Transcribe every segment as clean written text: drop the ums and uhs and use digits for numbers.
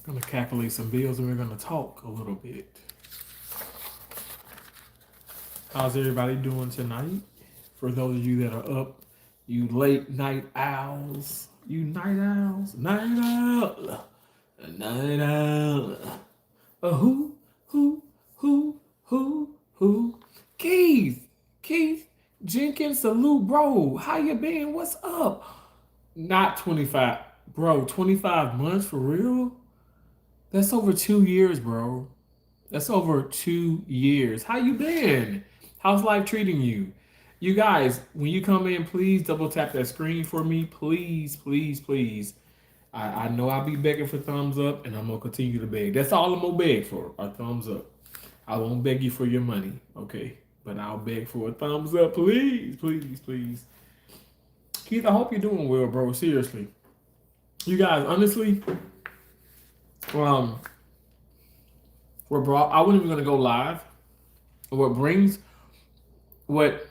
Gonna calculate some bills and we're gonna talk a little bit. How's everybody doing tonight? For those of you that are up, you late night owls, you night owls, night owl. Who, who, who? Keith Jenkins, salute, bro. How you been? What's up? Not 25, bro. 25 months for real? That's over 2 years, bro. That's over 2 years. How you been? How's life treating you? You guys, when you come in, please double tap that screen for me. Please, please, please. I know I'll be begging for thumbs up, and I'm gonna continue to beg. That's all I'm gonna beg for, a thumbs up. I won't beg you for your money, okay? But I'll beg for a thumbs up, please, please, please. Keith, I hope you're doing well, bro. Seriously, you guys, honestly, um, we're brought. I wasn't even gonna go live. What brings what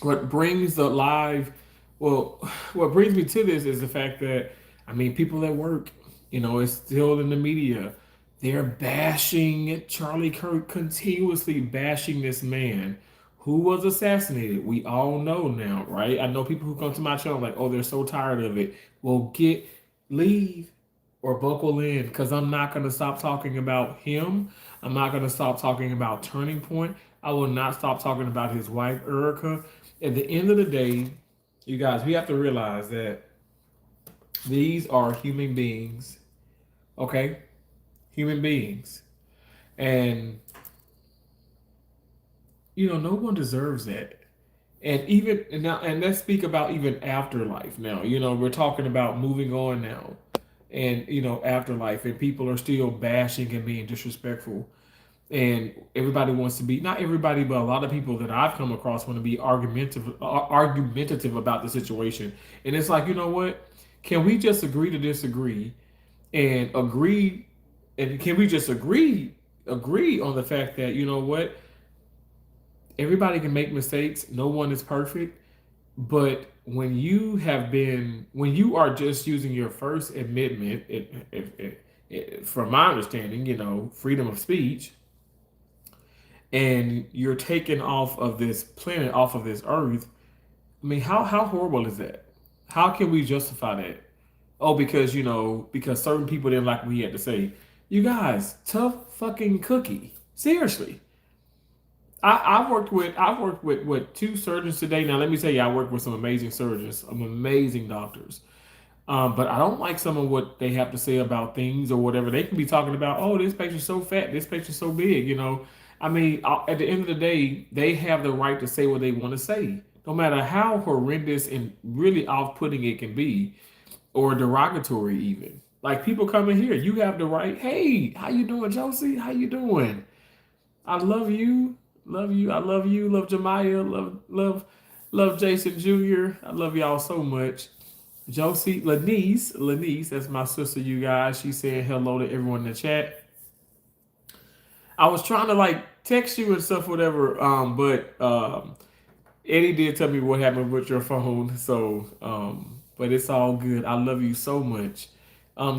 what brings the live well what brings me to this is the fact that I mean people at work, it's still in the media. They're bashing Charlie Kirk, continuously bashing this man who was assassinated. We all know now, right? I know people who come to my channel like, oh, they're so tired of it. Well, leave or buckle in, because I'm not going to stop talking about him. I'm not going to stop talking about Turning Point. I will not stop talking about his wife, Erica. At the end of the day, you guys, we have to realize that these are human beings, okay? Human beings. And, no one deserves that. And let's speak about even afterlife now. We're talking about moving on now and, afterlife, and people are still bashing and being disrespectful. And everybody wants to be, not everybody, but a lot of people that I've come across want to be argumentative about the situation. And it's like, you know what? Can we just agree to disagree and agree? And can we just agree on the fact that, you know what? Everybody can make mistakes. No one is perfect. But when you are just using your First Amendment, from my understanding, freedom of speech, and you're taken off of this planet, off of this earth. I mean, how horrible is that? How can we justify that? Oh, because certain people didn't like what he had to say. You guys, tough fucking cookie. Seriously. I've worked with two surgeons today. Now let me tell you, I work with some amazing surgeons, some amazing doctors. But I don't like some of what they have to say about things or whatever. They can be talking about, oh, this patient's so fat, this patient's so big. I mean, at the end of the day, they have the right to say what they want to say, no matter how horrendous and really off-putting it can be, or derogatory even. Like people come in here, you have the right. Hey, how you doing, Josie? How you doing? I love you, love you. I love you, love Jemiah, love Jason Jr. I love y'all so much. Josie, Lanice, that's my sister, you guys. She's saying hello to everyone in the chat. I was trying to like text you and stuff, whatever. But Eddie did tell me what happened with your phone. So, but it's all good. I love you so much.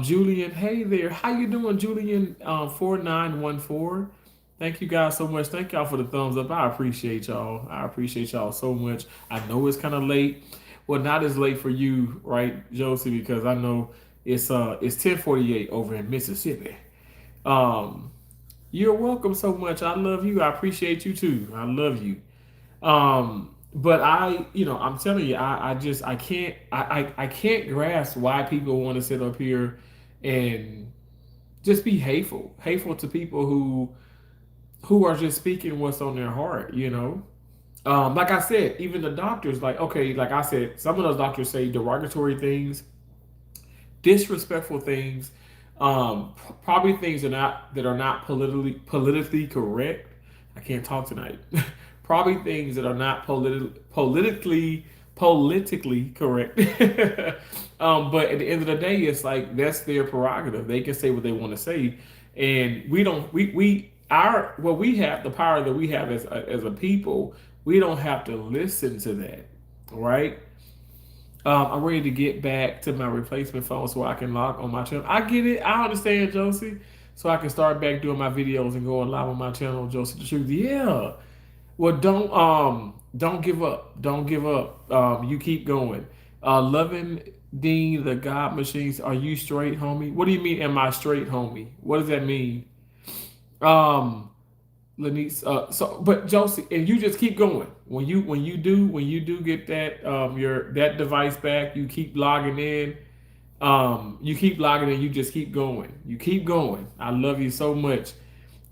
Julian, hey there. How you doing, Julian? 4914. Thank you guys so much. Thank y'all for the thumbs up. I appreciate y'all. I appreciate y'all so much. I know it's kind of late. Well, not as late for you, right, Josie? Because I know it's 10:48 over in Mississippi. Um, you're welcome so much. I love you. I appreciate you too. I love you. But I'm telling you, I can't grasp why people want to sit up here and just be hateful to people who are just speaking what's on their heart. Like I said, even the doctors, like, okay, like I said, some of those doctors say derogatory things, disrespectful things, probably things that are not politically correct. I can't talk tonight. Probably things that are not politically correct. But at the end of the day, it's like that's their prerogative. They can say what they want to say, and we don't. We our what we have, the power that we have as a people. We don't have to listen to that, right? I'm ready to get back to my replacement phone so I can log on my channel. I get it. I understand, Josie. So I can start back doing my videos and going live on my channel, Josie the Truth. Yeah. Well, don't give up. Don't give up. You keep going. Loving Dean, the God Machines. Are you straight, homie? What do you mean? Am I straight, homie? What does that mean? Um, Lanice. But Josie, and you just keep going. When you do get that your that device back, you keep logging in. You keep logging in. You just keep going. You keep going. I love you so much.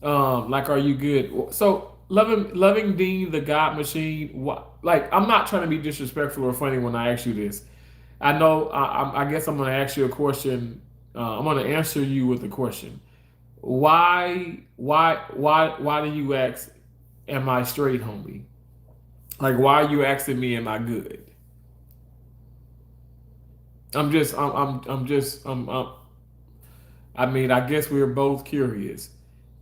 Like, are you good? So, loving Dean, the God Machine. What? Like, I'm not trying to be disrespectful or funny when I ask you this. I know. I guess I'm going to ask you a question. I'm going to answer you with a question. Why do you ask? Am I straight, homie? Like, why are you asking me? Am I good? I mean, I guess we're both curious.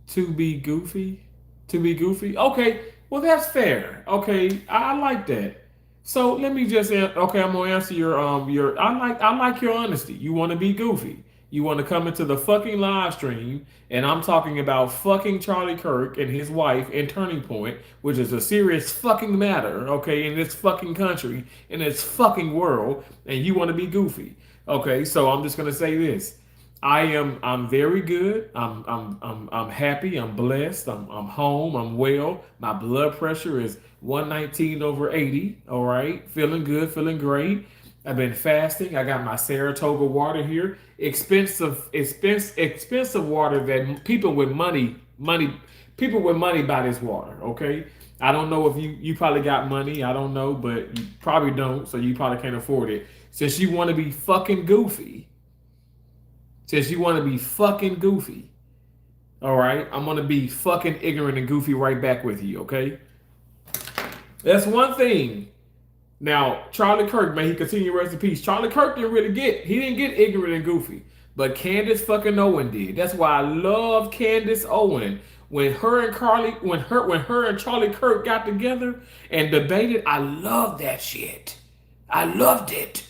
To be goofy? To be goofy? Okay, well, that's fair. Okay, I like that. So let me just okay, I'm gonna answer your I like your honesty. You want to be goofy. You want to come into the fucking live stream, and I'm talking about fucking Charlie Kirk and his wife in Turning Point, which is a serious fucking matter, okay, in this fucking country, in this fucking world, and you want to be goofy. Okay, so I'm just gonna say this. I'm very good. I'm happy. I'm blessed. I'm home. I'm well. My blood pressure is 119 over 80. All right. Feeling good, feeling great. I've been fasting. I got my Saratoga water here. Expensive water that people with money buy this water. Okay. I don't know if you probably got money. I don't know, but you probably don't, so you probably can't afford it. Since you want to be fucking goofy, since you want to be fucking goofy, all right, I'm gonna be fucking ignorant and goofy right back with you. Okay, that's one thing. Now, Charlie Kirk, may he continue rest in peace. Charlie Kirk he didn't get ignorant and goofy, but Candace fucking Owen did. That's why I love Candace Owen. When her and Charlie Kirk got together and debated, I loved that shit. I loved it.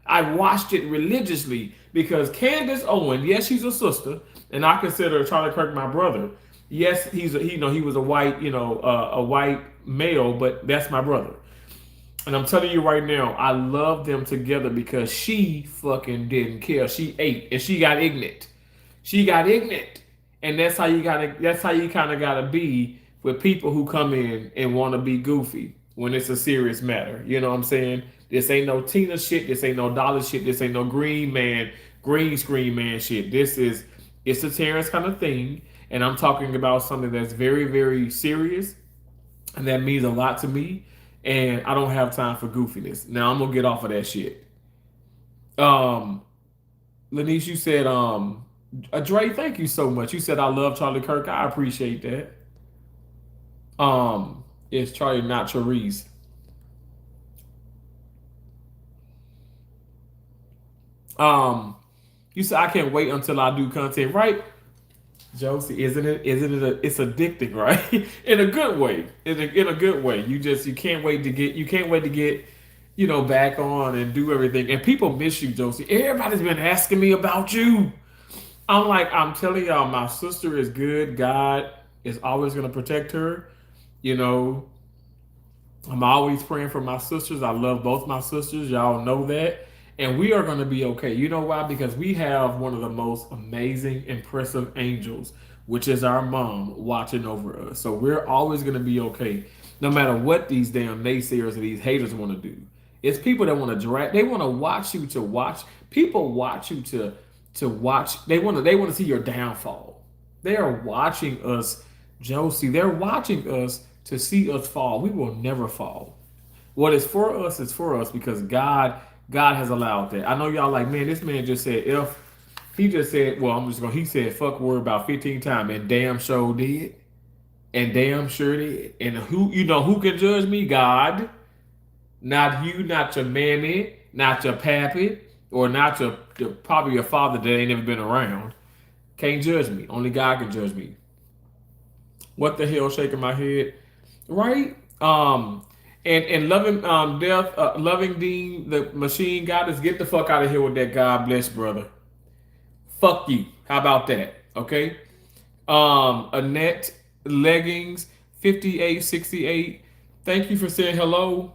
I watched it religiously because Candace Owen, yes, she's a sister, and I consider Charlie Kirk my brother. Yes, he was a white, a white male, but that's my brother. And I'm telling you right now, I love them together because she fucking didn't care. She ate and she got ignorant. She got ignorant. And that's how you kind of gotta be with people who come in and want to be goofy when it's a serious matter. You know what I'm saying? This ain't no Tina shit. This ain't no dollar shit. This ain't no green screen man shit. It's a Terrence kind of thing. And I'm talking about something that's very, very serious and that means a lot to me. And I don't have time for goofiness. Now I'm gonna get off of that shit. Um, Lanice, you said, Dre, thank you so much. You said I love Charlie Kirk. I appreciate that. It's Charlie, not Charisse. Um, you said I can't wait until I do content, right? Josie, isn't it? It's addicting, right? In a good way. In a good way. You can't wait to get back on and do everything. And people miss you, Josie. Everybody's been asking me about you. I'm telling y'all, my sister is good. God is always gonna protect her. You know, I'm always praying for my sisters. I love both my sisters. Y'all know that. And we are going to be okay. You know why? Because we have one of the most amazing, impressive angels, which is our mom, watching over us. So we're always going to be okay, no matter what these damn naysayers and these haters want to do. It's people that want to drag. They want to watch you to watch. People watch you to watch. They want to see your downfall. They are watching us, Josie. They're watching us to see us fall. We will never fall. What is for us is for us because God has allowed that. I know y'all like, man, this man just said if he just said, well, he said fuck word about 15 times and damn sure did. And damn sure did. And who can judge me? God. Not you, not your mammy, not your pappy, or not probably your father that ain't never been around. Can't judge me. Only God can judge me. What the hell shaking my head? Right? And loving death, loving Dean, the machine goddess, get the fuck out of here with that. God bless, brother. Fuck you. How about that? Okay. Annette leggings 5868. Thank you for saying hello.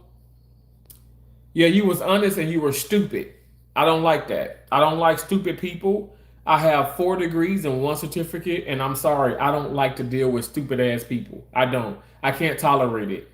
Yeah, you was honest and you were stupid. I don't like that. I don't like stupid people. I have 4 degrees and 1 certificate, and I'm sorry, I don't like to deal with stupid ass people. I don't. I can't tolerate it.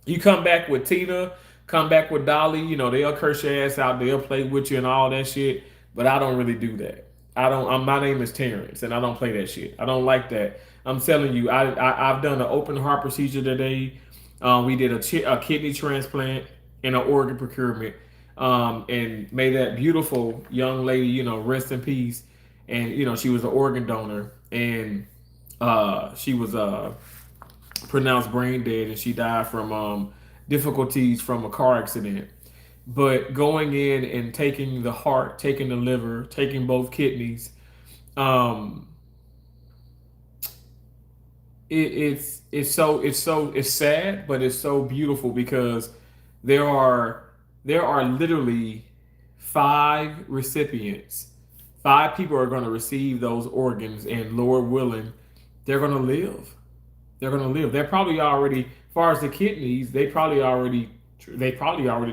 You come back with Tina, come back with Dolly, they'll curse your ass out, they'll play with you and all that shit. But I don't really do that. I don't. My name is Terrence, and I don't play that shit. I don't like that. I'm telling you, I've done an open heart procedure today. We did a kidney transplant and an organ procurement, and may that beautiful young lady, rest in peace. And she was an organ donor, and she was pronounced brain dead, and she died from difficulties from a car accident. But going in and taking the heart, taking the liver, taking both kidneys, um, it's sad, but it's so beautiful because there are there are literally 5 recipients. 5 people are going to receive those organs, and Lord willing, they're going to live. They're going to live. They're probably already, as far as the kidneys, they probably already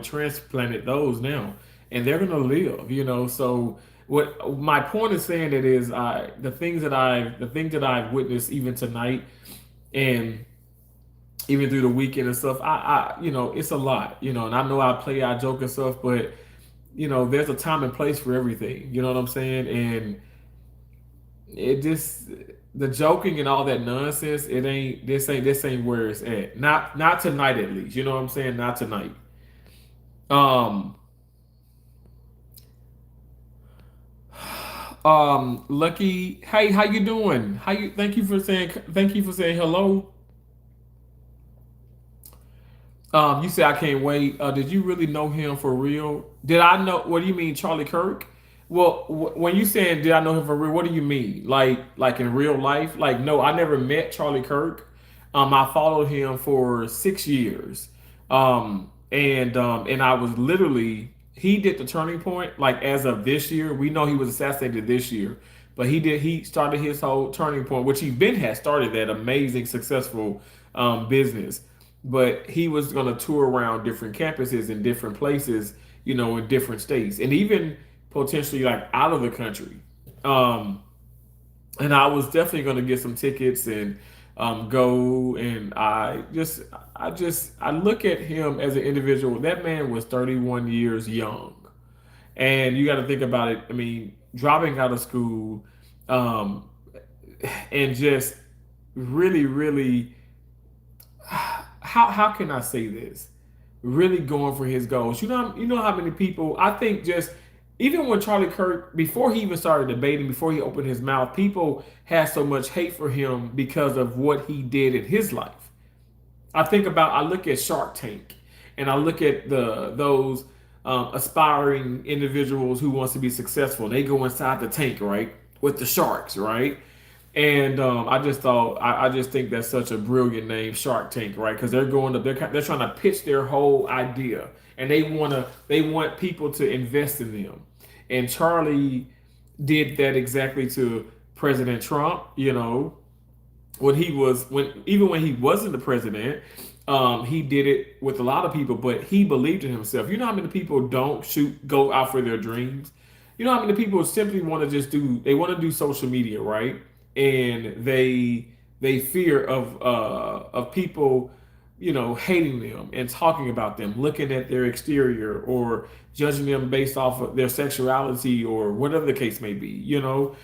transplanted those now, and they're going to live. So what my point is saying it is, the things that I've witnessed even tonight, and even through the weekend and stuff. It's a lot. And I know I joke and stuff, but there's a time and place for everything. You know what I'm saying? And it just the joking and all that nonsense. It ain't this ain't where it's at. Not tonight at least. You know what I'm saying? Not tonight. Um. Lucky. Hey, how you doing? How you? Thank you for saying hello. You say I can't wait. Did you really know him for real? Did I know? What do you mean, Charlie Kirk? Well, when you saying did I know him for real, what do you mean? Like in real life? Like no, I never met Charlie Kirk. I followed him for 6 years, and I was literally he did the turning point. Like as of this year, we know he was assassinated this year, but he started his whole turning point, which he been had started that amazing successful business. But he was going to tour around different campuses in different places, in different states, and even potentially like out of the country. Um, and I was definitely going to get some tickets and go. And I look at him as an individual. That man was 31 years young, and you got to think about it. I mean, dropping out of school, um, and just really, really how can I say this? Really going for his goals. You know how many people I think just even when Charlie Kirk before he even started debating, before he opened his mouth, people had so much hate for him because of what he did in his life. I look at Shark Tank, and I look at those aspiring individuals who wants to be successful. They go inside the tank, right, with the sharks, right? And I just think that's such a brilliant name, Shark Tank, right? Because they're trying to pitch their whole idea, and they want people to invest in them. And Charlie did that exactly to President Trump. When he wasn't the president, he did it with a lot of people, but he believed in himself. You know how many people don't go out for their dreams? You know how many people simply want to just do social media, right? And they fear of people, hating them and talking about them, looking at their exterior or judging them based off of their sexuality or whatever the case may be. You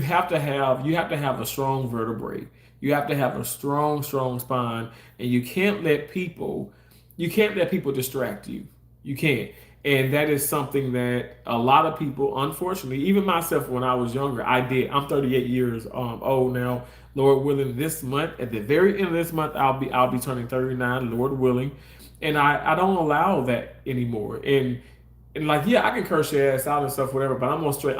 have to have a strong vertebrae. You have to have a strong spine, and you can't let people distract you. You can't. And that is something that a lot of people, unfortunately, even myself when I was younger, I did. I'm 38 years old now. Lord willing, this month, at the very end of this month, I'll be turning 39, Lord willing. And I don't allow that anymore. And like, yeah, I can curse your ass out and stuff, whatever, but I'm gonna stay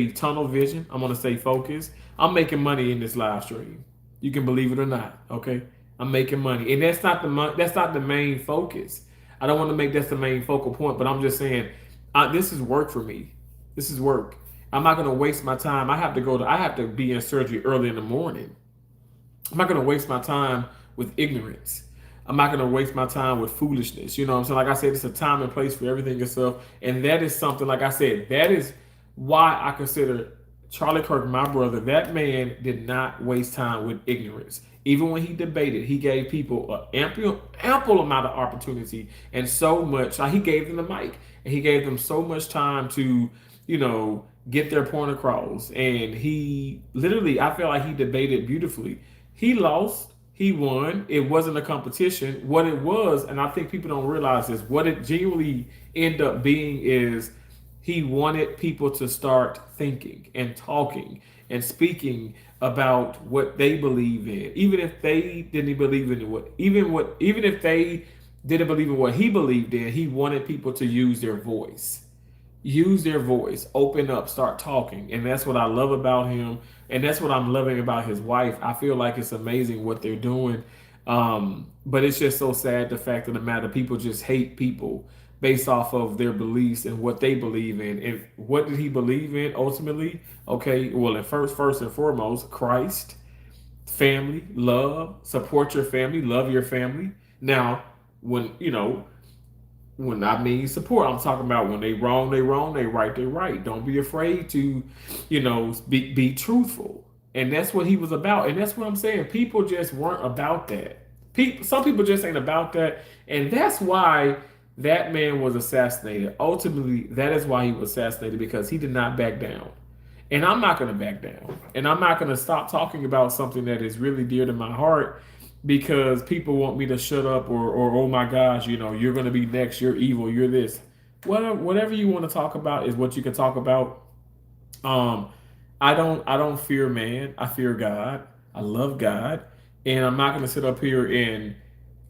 tunnel vision. I'm gonna stay focused. I'm making money in this live stream. You can believe it or not, okay? I'm making money, and that's not the main focus. I don't want to make that's the main focal point, but I'm just saying, this is work for me. This is work. I'm not gonna waste my time. I have to be in surgery early in the morning. I'm not going to waste my time with ignorance. I'm not going to waste my time with foolishness. You know what I'm saying? Like I said, it's a time and place for everything and stuff. And that is something, like I said, that is why I consider Charlie Kirk my brother. That man did not waste time with ignorance. Even when he debated, he gave people an ample amount of opportunity and so much. Like he gave them the mic and he gave them so much time to, get their point across. And he literally, I feel like he debated beautifully. He lost. He won. It wasn't a competition. What it was, and I think people don't realize this, what it genuinely ended up being is he wanted people to start thinking and talking and speaking about what they believe in, even if they didn't believe in even if they didn't believe in what he believed in. He wanted people to use their voice, open up, start talking. And that's what I love about him. And that's what I'm loving about his wife. I feel like it's amazing what they're doing. But it's just so sad the fact of the matter, people just hate people based off of their beliefs and what they believe in. And what did he believe in ultimately? Okay, well, at first and foremost, Christ, family, love, support your family, love your family. Now, when I mean support, I'm talking about when they wrong, they wrong, they right, they right. Don't be afraid to, be truthful. And that's what he was about. And that's what I'm saying. People just weren't about that. Some people just ain't about that. And that's why that man was assassinated. Ultimately, that is why he was assassinated, because he did not back down. And I'm not going to back down. And I'm not going to stop talking about something that is really dear to my heart because people want me to shut up, or oh my gosh, you're going to be next, you're evil, you're this. Whatever you want to talk about is what you can talk about. Um, I don't fear man. I fear God. I love God, and I'm not going to sit up here and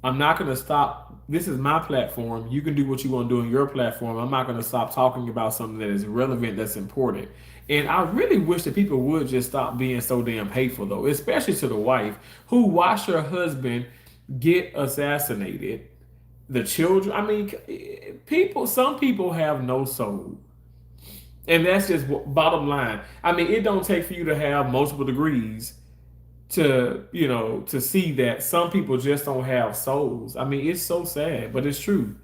I'm not going to stop. This is my platform. You can do what you want to do on your platform. I'm not going to stop talking about something that is relevant, that's important. And I really wish that people would just stop being so damn hateful, though, especially to the wife who watched her husband get assassinated. The children. I mean, some people have no soul. And that's just bottom line. I mean, it don't take for you to have multiple degrees to see that some people just don't have souls. I mean, it's so sad, but it's true.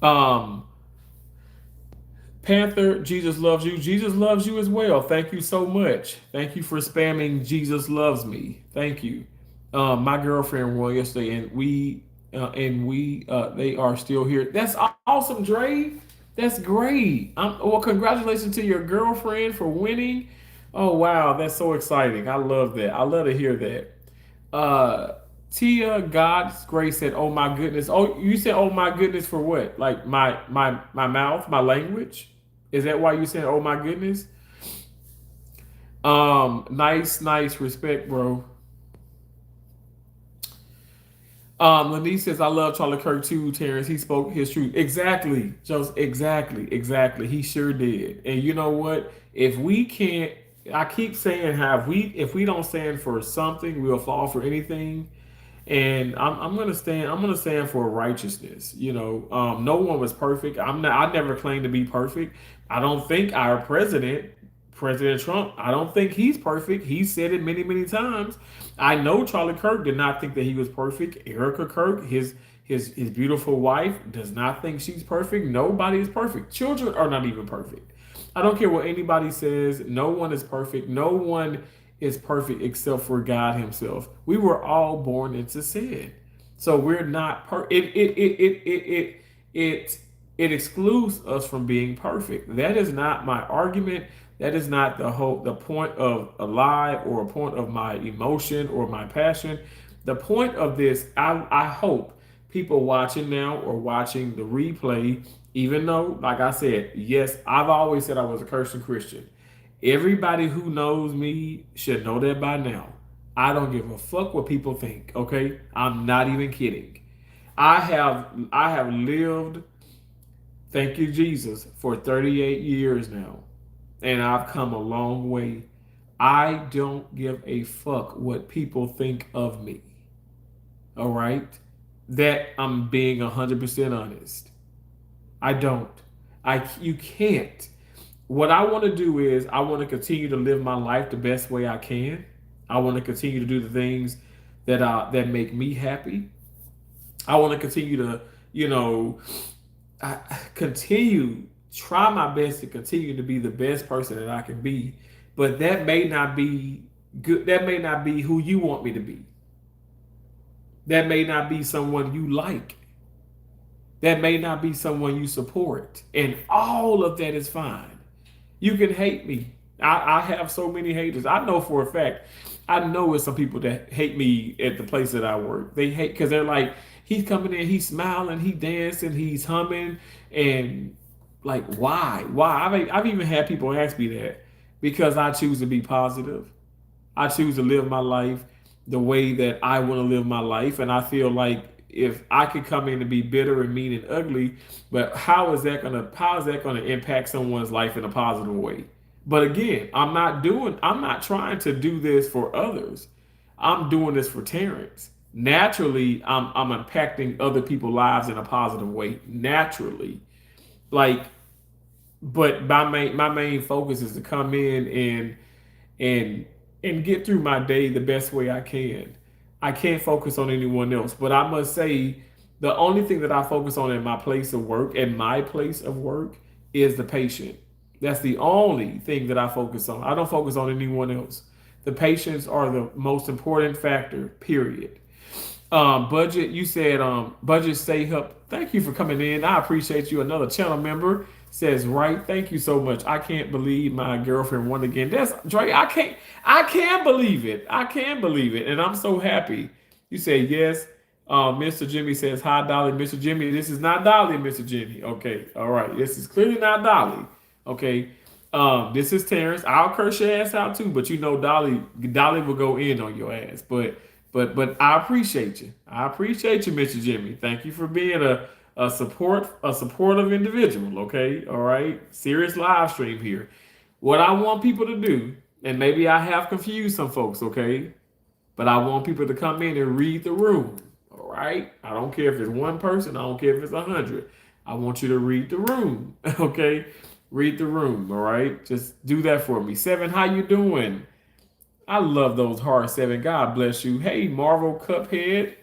Um, Panther, Jesus loves you. Jesus loves you as well. Thank you so much. Thank you for spamming Jesus loves me. Thank you. My girlfriend won yesterday, and they are still here. That's awesome, Dre. That's great. Well, congratulations to your girlfriend for winning. Oh wow, that's so exciting. I love that. I love to hear that. Tia God's Grace said, "Oh my goodness." Oh, you said, "Oh my goodness" for what? Like my mouth, my language. Is that why you said, "Oh my goodness"? Nice respect, bro. Lenise says, "I love Charlie Kirk too, Terrence. He spoke his truth." Exactly, just exactly. He sure did. And you know what? If we can't, I keep saying how if we don't stand for something, we'll fall for anything. And I'm gonna stand. I'm gonna stand for righteousness. No one was perfect. I'm not. I never claimed to be perfect. I don't think our President Trump, I don't think he's perfect. He said it many times. I know Charlie Kirk did not think that he was perfect. Erica Kirk, his beautiful wife, does not think she's perfect. Nobody is perfect. Children are not even perfect. I don't care what anybody says. No one is perfect. No one is perfect except for God Himself. We were all born into sin, so we're not it excludes us from being perfect. That is not my argument. That is not the point of a lie or a point of my emotion or my passion. The point of this, I hope people watching now or watching the replay, even though, like I said, yes, I've always said I was a Christian. Everybody who knows me should know that by now. I don't give a fuck what people think, okay? I'm not even kidding. I have lived, thank you Jesus, for 38 years now. And I've come a long way. I don't give a fuck what people think of me. All right, that I'm being 100% honest. I don't. You can't. What I want to do is I want to continue to live my life the best way I can. I want to continue to do the things that make me happy. I want to continue to, you know, I continue try my best to continue to be the best person that I can be. But that may not be good. That may not be who you want me to be. That may not be someone you like. That may not be someone you support. And all of that is fine. You can hate me. I have so many haters. I know for a fact. I know it's some people that hate me at the place that I work. They hate because they're like, he's coming in, he's smiling, he dancing, he's humming, and like, why? Why? I've even had people ask me that because I choose to be positive. I choose to live my life the way that I want to live my life. And I feel like if I could come in and be bitter and mean and ugly, but how is that gonna impact someone's life in a positive way? But again, I'm not trying to do this for others. I'm doing this for Terrence. Naturally, I'm impacting other people's lives in a positive way. Naturally. Like, but my main focus is to come in and and get through my day the best way I can. I can't focus on anyone else, but I must say the only thing that I focus on in my place of work is the patient. That's the only thing that I focus on. I don't focus on anyone else. The patients are the most important factor, period. Budget, you said budget stay up. Thank you for coming in. I appreciate you. Another channel member says, right. Thank you so much. I can't believe my girlfriend won again. That's Dre. I can't believe it. I can't believe it. And I'm so happy. You say yes. Mr. Jimmy says, hi Dolly. Mr. Jimmy, this is not Dolly, Mr. Jimmy. Okay. All right. This is clearly not Dolly. Okay. This is Terrence. I'll curse your ass out too, but you know Dolly will go in on your ass. But I appreciate you. I appreciate you, Mr. Jimmy. Thank you for being a supportive individual. Okay, all right. Serious live stream here. What I want people to do, and maybe I have confused some folks. Okay, but I want people to come in and read the room. All right. I don't care if it's one person. I don't care if it's 100. I want you to read the room. Okay, read the room. All right. Just do that for me. Seven, how you doing? I love those hard seven. God bless you. Hey, Marvel Cuphead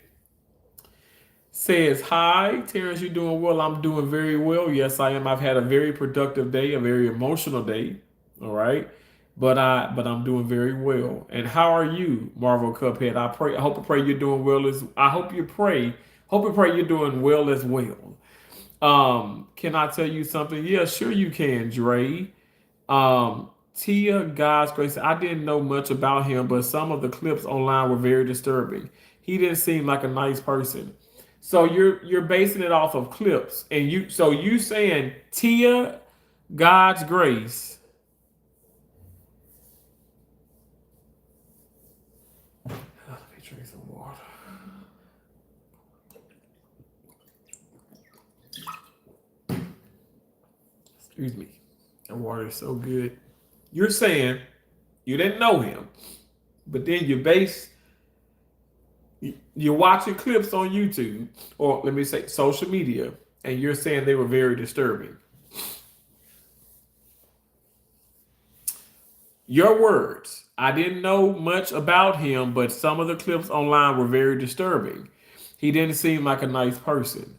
says, hi, Terrence, you doing well? I'm doing very well. Yes, I am. I've had a very productive day, a very emotional day. All right. But I'm doing very well. And how are you, Marvel Cuphead? I hope and pray you're doing well hope and pray you're doing well as well. Can I tell you something? Yeah, sure you can, Dre. Tia, God's grace. I didn't know much about him, but some of the clips online were very disturbing. He didn't seem like a nice person. So you're basing it off of clips, and you saying Tia, God's grace. Let me drink some water. Excuse me. The water is so good. You're saying you didn't know him, but then you're watching clips on YouTube, or let me say social media, and you're saying they were very disturbing. Your words. I didn't know much about him, but some of the clips online were very disturbing. He didn't seem like a nice person.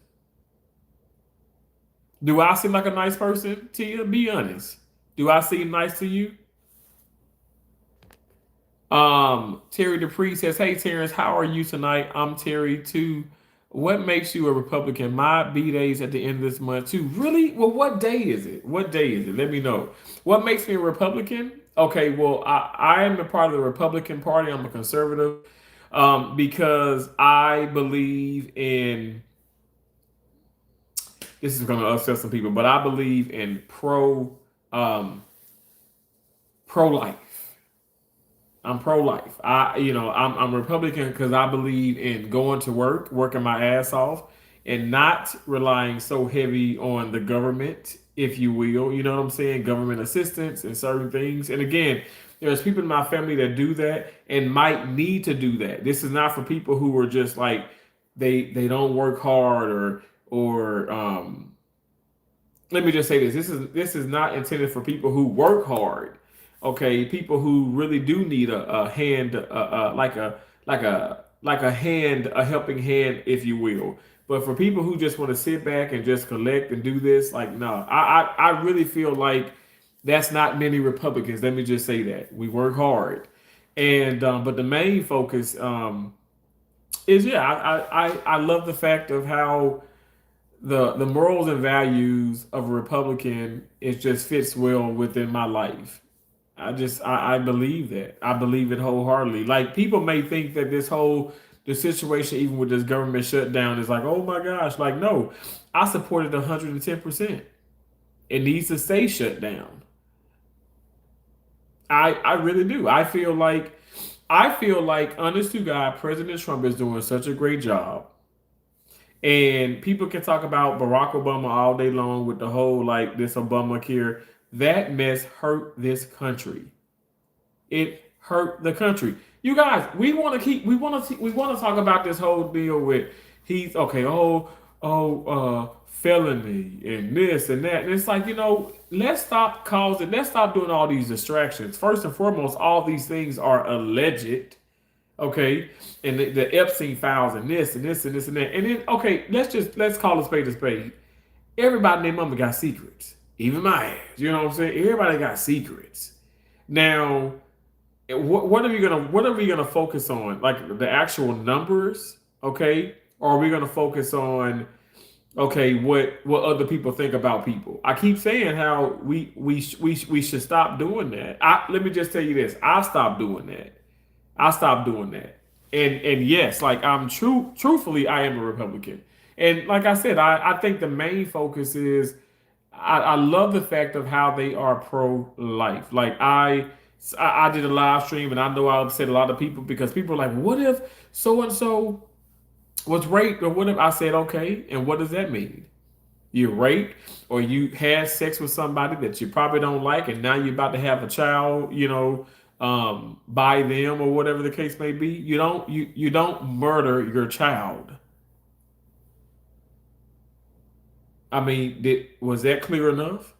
Do I seem like a nice person, Tia? Be honest. Do I seem nice to you? Terry Dupree says, hey Terrence, how are you tonight? I'm Terry too. What makes you a Republican? My B days at the end of this month too. Really? Well, what day is it? What day is it? Let me know. What makes me a Republican? Okay, well, I am a part of the Republican Party. I'm a conservative because I believe in, this is going to upset some people, but I believe in pro-life. I'm pro-life. I'm Republican because I believe in going to work, working my ass off, and not relying so heavy on the government, if you will. You know what I'm saying? Government assistance and certain things. And again, there's people in my family that do that and might need to do that. This is not for people who are just like they don't work hard, or let me just say this. This is not intended for people who work hard. Okay, people who really do need a hand, like a hand, a helping hand, if you will. But for people who just want to sit back and just collect and do this, like, no, I really feel like that's not many Republicans. Let me just say that we work hard, and but the main focus is, yeah, I love the fact of how the morals and values of a Republican, it just fits well within my life. I believe that. I believe it wholeheartedly. Like, people may think that the situation, even with this government shutdown, is like, oh my gosh, like, no, I support it 110%. It needs to stay shut down. I really do. I feel like, honest to God, President Trump is doing such a great job. And people can talk about Barack Obama all day long with the whole, like, this Obamacare. That mess hurt this country. It hurt the country. You guys, we want to talk about this whole deal with, he's okay. Felony and this and that. And it's like, let's stop doing all these distractions. First and foremost, all these things are alleged. Okay, and the Epstein files and this and this and this and that. And then, okay, let's call a spade a spade. Everybody and their mama got secrets, even my ass. You know what I'm saying? Everybody got secrets. Now, what are we gonna focus on? Like, the actual numbers, okay? Or are we gonna focus on, okay, what other people think about people? I keep saying how we should stop doing that. Let me just tell you this: I stopped doing that. I stopped doing that. And yes, like, truthfully, I am a Republican. And like I said, I think the main focus is, I love the fact of how they are pro life. Like, I did a live stream, and I know I upset a lot of people, because people are like, what if so and so was raped, or what if, I said, okay, and what does that mean? You raped, or you had sex with somebody that you probably don't like, and now you're about to have a child, by them, or whatever the case may be. You don't murder your child. I mean, was that clear enough?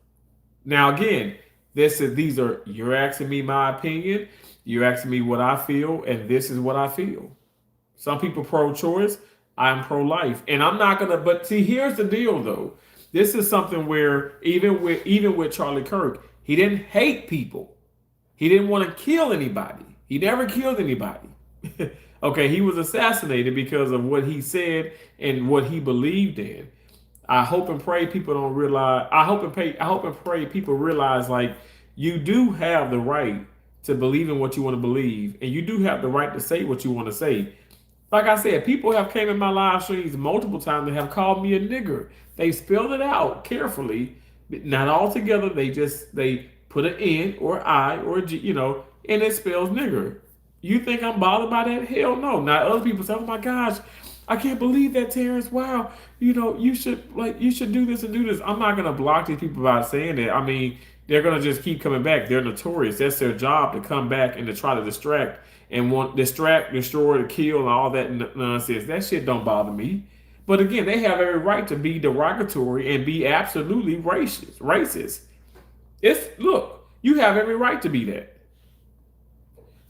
Now, again, these are, you're asking me my opinion, you're asking me what I feel, and this is what I feel. Some people pro-choice, I'm pro-life, and I'm not gonna. But see, here's the deal, though. This is something where, even with Charlie Kirk, he didn't hate people. He didn't want to kill anybody. He never killed anybody. Okay, he was assassinated because of what he said and what he believed in. I hope and pray people don't realize. I hope and pray people realize, like, you do have the right to believe in what you want to believe, and you do have the right to say what you want to say. Like I said, people have came in my live streams multiple times and have called me a nigger. They spelled it out carefully, not all together. They put an N or I or G, and it spells nigger. You think I'm bothered by that? Hell no. Now other people say, "Oh my gosh, I can't believe that, Terrence. Wow, you should do this and do this." I'm not gonna block these people by saying that. I mean, they're gonna just keep coming back. They're notorious. That's their job, to come back and to try to distract and distract, destroy, to kill, and all that nonsense. That shit don't bother me. But again, they have every right to be derogatory and be absolutely racist. Racist. Look, you have every right to be that.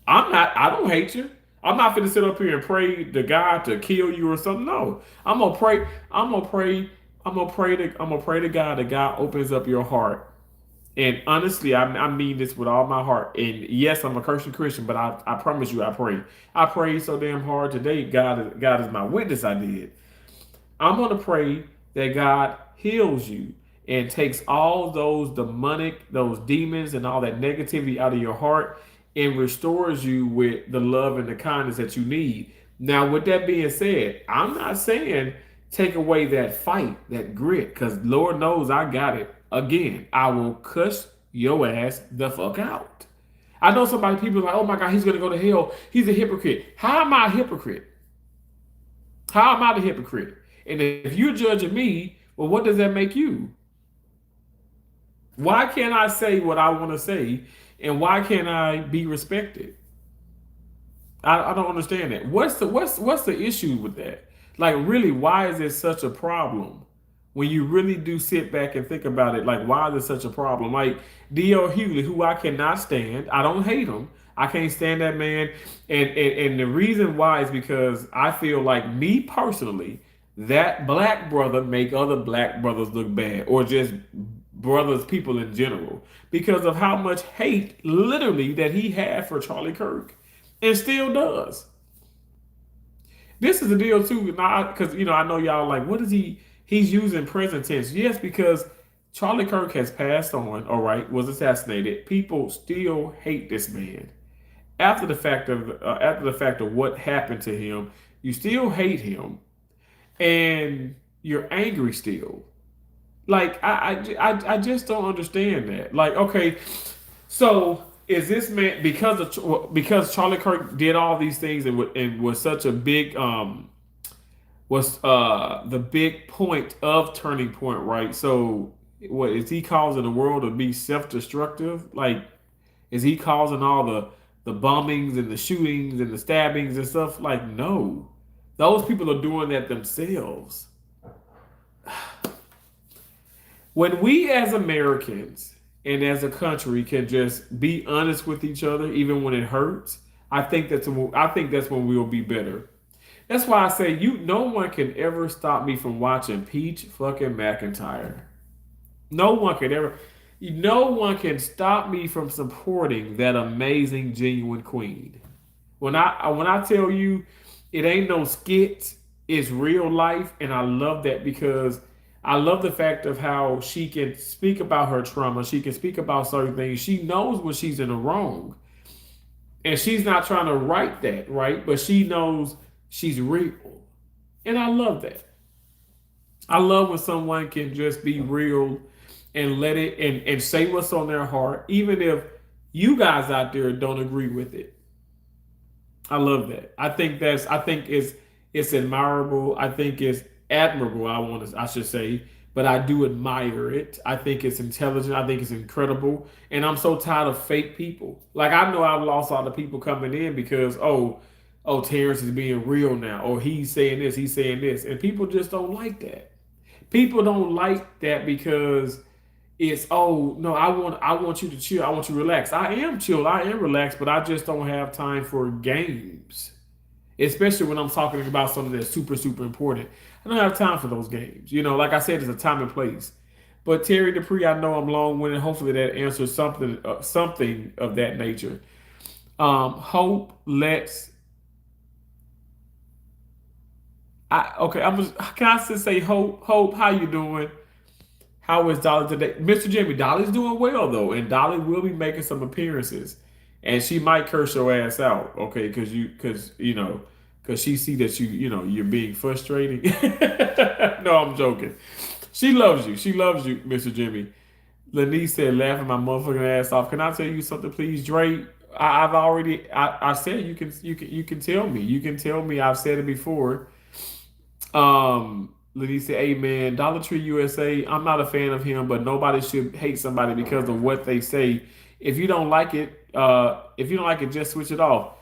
I'm not. I don't hate you. I'm not gonna sit up here and pray to God to kill you or something. No, I'm gonna pray. I'm gonna pray. I'm gonna pray to God that God opens up your heart. And honestly, I mean this with all my heart. And yes, I'm a Christian, but I promise you, I pray. I prayed so damn hard today. God is my witness. I did. I'm going to pray that God heals you and takes all those demons and all that negativity out of your heart, and restores you with the love and the kindness that you need. Now, with that being said, I'm not saying take away that fight, that grit, because Lord knows I got it. Again, I will cuss your ass the fuck out. I know people are like, oh my God, he's going to go to hell. He's a hypocrite. How am I a hypocrite? How am I the hypocrite? And if you're judging me, well, what does that make you? Why can't I say what I want to say? And why can't I be respected? I don't understand that. What's the issue with that? Like, really, why is it such a problem? When you really do sit back and think about it, like, why is it such a problem? Like, D.L. Hughley, who I cannot stand, I don't hate him. I can't stand that man. And the reason why is because I feel like, me personally, that black brother make other black brothers look bad, or just brothers, people in general, because of how much hate, literally, that he had for Charlie Kirk, and still does. This is the deal too, because I know y'all like, what is he? He's using present tense. Yes, because Charlie Kirk has passed on. All right, was assassinated. People still hate this man after the fact of what happened to him. You still hate him, and you're angry still. Like, I just don't understand that. Like, okay, so is this man, because Charlie Kirk did all these things, and was such a big was the big point of Turning Point, right? So what is he causing the world to be self-destructive? Like, is he causing all the bombings and the shootings and the stabbings and stuff? Like, no. Those people are doing that themselves. When we as Americans and as a country can just be honest with each other, even when it hurts, I think that's when we'll be better. That's why I say, no one can ever stop me from watching Peach fucking McIntyre. No one can ever. No one can stop me from supporting that amazing, genuine queen. When I tell you, it ain't no skits, it's real life, and I love that, because I love the fact of how she can speak about her trauma. She can speak about certain things. She knows when she's in the wrong, and she's not trying to write that, right, but she knows she's real, and I love that. I love when someone can just be real and let it, and say what's on their heart, even if you guys out there don't agree with it. I love that. I think it's admirable. I think it's admirable. I should say, but I do admire it. I think it's intelligent. I think it's incredible. And I'm so tired of fake people. Like, I know I've lost all the people coming in because, Terrence is being real now, or he's saying this, and people just don't like that. People don't like that because it's, oh no, I want you to chill, I want you to relax. I am chill, I am relaxed, but I just don't have time for games. Especially when I'm talking about something that's super, super important. I don't have time for those games. Like I said, there's a time and place. But Terry Dupree, I know I'm long-winded. Hopefully that answers something of that nature. Hope, let's. Okay. Can I just say, Hope? Hope, how you doing? How is Dolly today? Mr. Jimmy, Dolly's doing well though, and Dolly will be making some appearances, and she might curse your ass out, okay? Because she see that you're being frustrating. No, I'm joking. She loves you. She loves you, Mr. Jimmy. Lanice said, laughing my motherfucking ass off. Can I tell you something, please, Dre? I said you can tell me. You can tell me. I've said it before. Liddy said, "Amen." Dollar Tree USA. I'm not a fan of him, but nobody should hate somebody because of what they say. If you don't like it, just switch it off.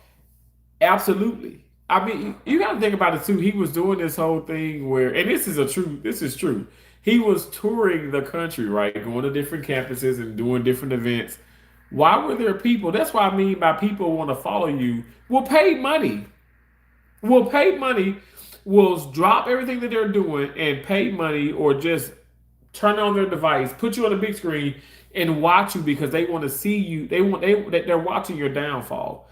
Absolutely. I mean, you got to think about it too. He was doing this whole thing where, and this is true. He was touring the country, right, going to different campuses and doing different events. Why were there people? That's what I mean by people want to follow you. Will pay money. Will pay money. Will drop everything that they're doing and pay money, or just turn on their device, put you on the big screen, and watch you because they want to see you. They're watching your downfall.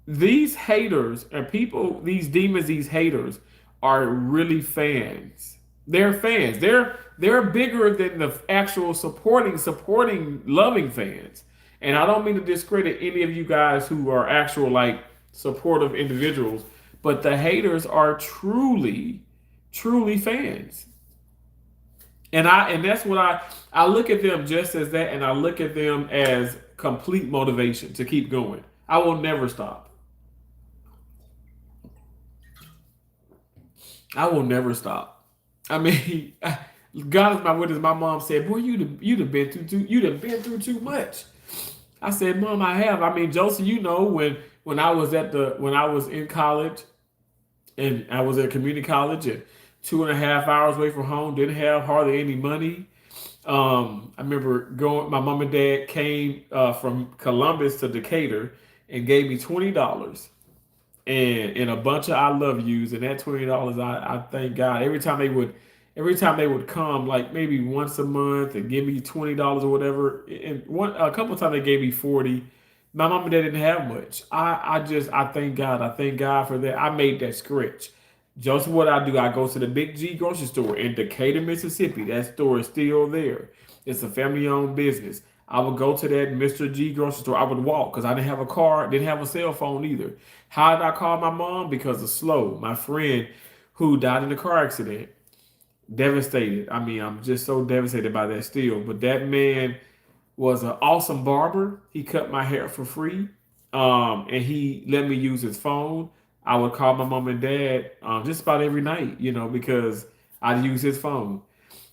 These haters and people, these demons, these haters are really fans. They're fans. They're bigger than the actual supporting, loving fans. And I don't mean to discredit any of you guys who are actual like supportive individuals, but the haters are truly, truly fans. And that's what I look at them just as that, and I look at them as complete motivation to keep going. I will never stop. I will never stop. I mean, God is my witness. My mom said, "Boy, you'd have been through too much." I said, "Mom, I have." I mean, Josie, when I was in college, and I was at community college and 2.5 hours away from home. Didn't have hardly any money. I remember going. My mom and dad came from Columbus to Decatur and gave me $20 and a bunch of I love yous, and that $20, I thank God every time they would come, like maybe once a month and give me $20 or whatever. And a couple of times they gave me 40. My mom and dad didn't have much. I thank God. I thank God for that. I made that scratch. Just what I do, I go to the Big G grocery store in Decatur, Mississippi. That store is still there. It's a family-owned business. I would go to that Mr. G grocery store. I would walk because I didn't have a car, didn't have a cell phone either. How did I call my mom? Because of Slow, my friend who died in a car accident. Devastated. I mean, I'm just so devastated by that still. But that man was an awesome barber. He cut my hair for free, and he let me use his phone. I would call my mom and dad just about every night, because I'd use his phone.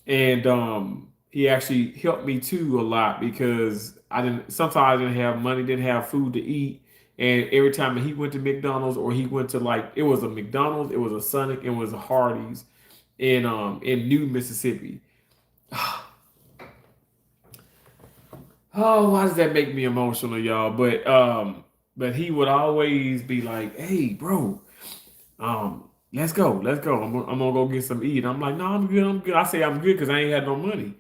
And he actually helped me too a lot because I didn't. Sometimes I didn't have money, didn't have food to eat, and every time he went to McDonald's or he went to like it was a McDonald's, it was a Sonic, it was a Hardee's in New Mississippi. Oh, why does that make me emotional, y'all? But he would always be like, "Hey, bro, let's go. I'm gonna go get some eat." I'm like, "No, I'm good. I'm good." I say I'm good because I ain't had no money.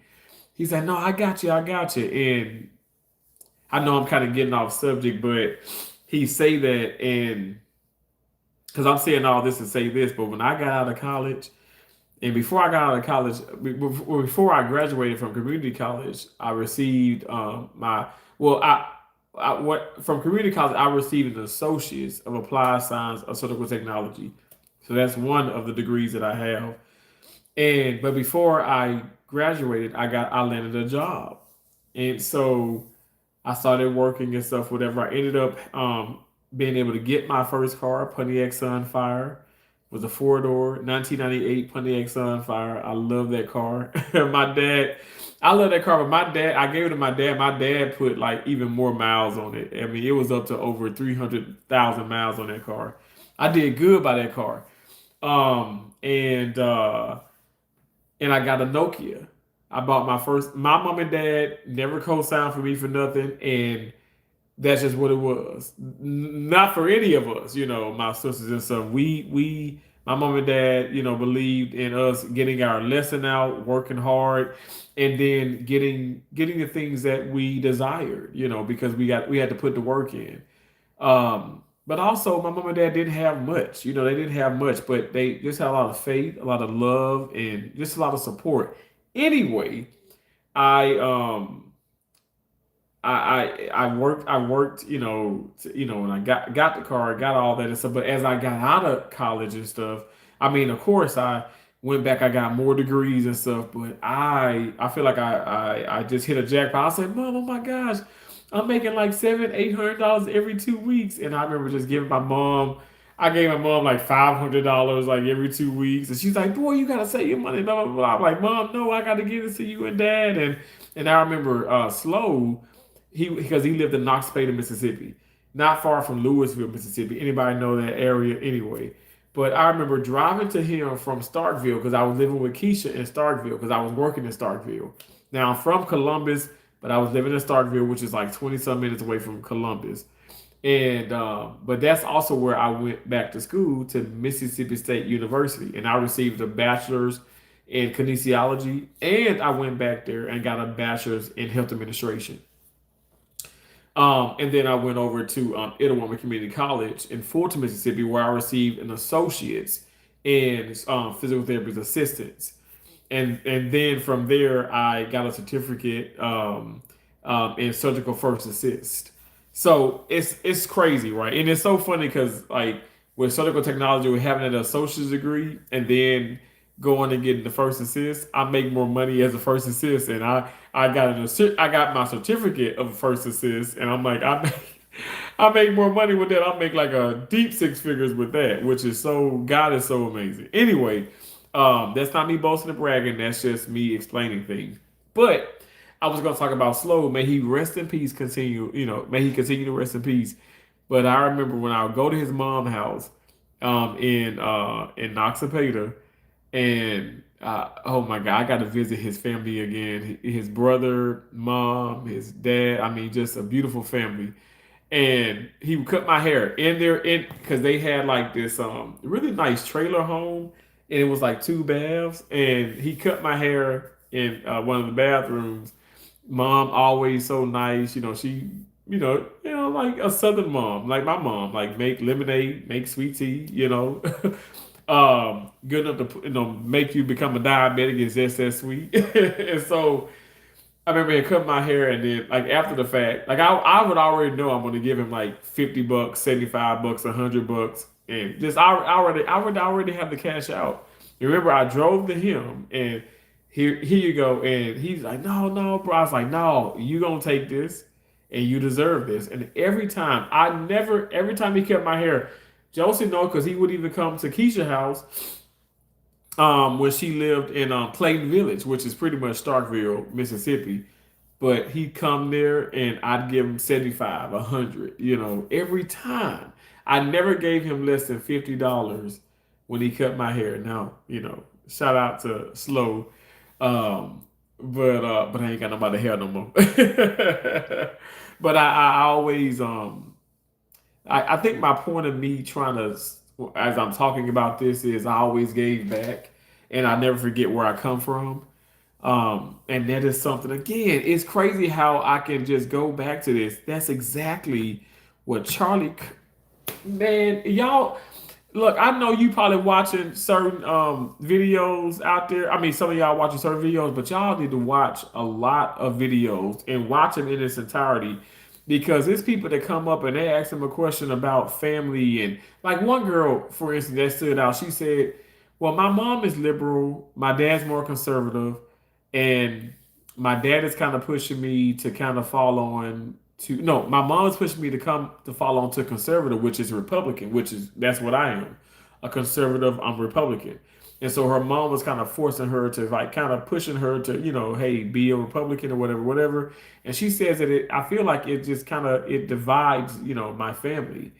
He's like, "No, I got you. I got you." And I know I'm kind of getting off subject, but he say that, and because I'm saying all this to say this, but when I got out of college, and before I got out of college, before I graduated from community college, I received well, I what from community college I received an associate's of applied science of surgical technology. So that's one of the degrees that I have. And but before I graduated, I landed a job, and so I started working and stuff. Whatever. I ended up being able to get my first car, Pontiac Sunfire. It was a 4 door, 1998 Pontiac Sunfire. I love that car. My dad, I love that car, but my dad, I gave it to my dad. My dad put like even more miles on it. I mean, it was up to over 300,000 miles on that car. I did good by that car. And I got a Nokia. I bought my first. My mom and dad never co-signed for me for nothing, and that's just what it was. Not for any of us, my sisters and stuff. My mom and dad, believed in us getting our lesson out, working hard, and then getting the things that we desired, because we had to put the work in. But also, my mom and dad didn't have much. They didn't have much, but they just had a lot of faith, a lot of love, and just a lot of support. Anyway, I I worked, and I got the car, got all that and stuff. But as I got out of college and stuff, I mean, of course, I went back, I got more degrees and stuff. But I feel like I just hit a jackpot. I was like, Mom, oh my gosh, I'm making like $700-800 every 2 weeks, and I remember just giving my mom. I gave my mom like $500 like every 2 weeks, and she's like, "Boy, you gotta save your money." Blah blah blah. I'm like, "Mom, no, I gotta give this to you and Dad." And I remember Slow, because he lived in Knox Spadea, Mississippi, not far from Louisville, Mississippi. Anybody know that area anyway? But I remember driving to him from Starkville because I was living with Keisha in Starkville because I was working in Starkville. Now I'm from Columbus, but I was living in Starkville, which is like 20 some minutes away from Columbus. And but that's also where I went back to school to Mississippi State University, and I received a bachelor's in kinesiology, and I went back there and got a bachelor's in health administration. And then I went over to Itawamba Community College in Fulton, Mississippi, where I received an associate's in physical therapist assistance. And then from there, I got a certificate in surgical first assist. So it's crazy, right? And it's so funny because like with surgical technology, we're having an associate's degree and then going and getting the first assist. I make more money as a first assist, and I got my certificate of first assist, and I'm like I make more money with that. I make like a deep six figures with that, which is so God is so amazing. Anyway, that's not me boasting and bragging. That's just me explaining things. But I was going to talk about Slow. May he rest in peace. Continue, may he continue to rest in peace. But I remember when I would go to his mom's house, in Noxapeter, and oh my God, I got to visit his family again. His brother, mom, his dad. I mean, just a beautiful family. And he would cut my hair in there in because they had like this really nice trailer home, and it was like two baths, and he cut my hair in one of the bathrooms. Mom always so nice, she like a southern mom, like my mom, like make lemonade, make sweet tea, good enough to make you become a diabetic is just that sweet. And so I remember he cut my hair, and then like after the fact, like I would already know I'm going to give him like $50, $75, $100, and just I already have the cash out. You remember I drove to him, and here you go, and he's like, no, no, bro. I was like, no, you gonna take this, and you deserve this. And every time he cut my hair, Josie know because he would even come to Keisha's house when she lived in Clayton Village, which is pretty much Starkville, Mississippi. But he'd come there and I'd give him 75, 100, every time. I never gave him less than $50 when he cut my hair. Now, shout out to Slow. But I ain't got nobody hair no more. But I always I think my point of me trying to, as I'm talking about this, is I always gave back, and I never forget where I come from. And that is something, again, it's crazy how I can just go back to this. That's exactly what man, y'all, look, I know you probably watching certain videos out there. I mean, some of y'all watching certain videos, but y'all need to watch a lot of videos and watch them in its entirety, because it's people that come up and they ask them a question about family. And like one girl, for instance, that stood out. She said, well, my mom is liberal, my dad's more conservative, and my dad is kind of pushing me to kind of fall on to no, my mom is pushing me to come to fall on to conservative, which is Republican, which is that's what I am, a conservative. I'm Republican, and so her mom was kind of forcing her to, like, kind of pushing her to, hey, be a Republican or whatever, whatever. And she says that I feel like it just kind of it divides, my family,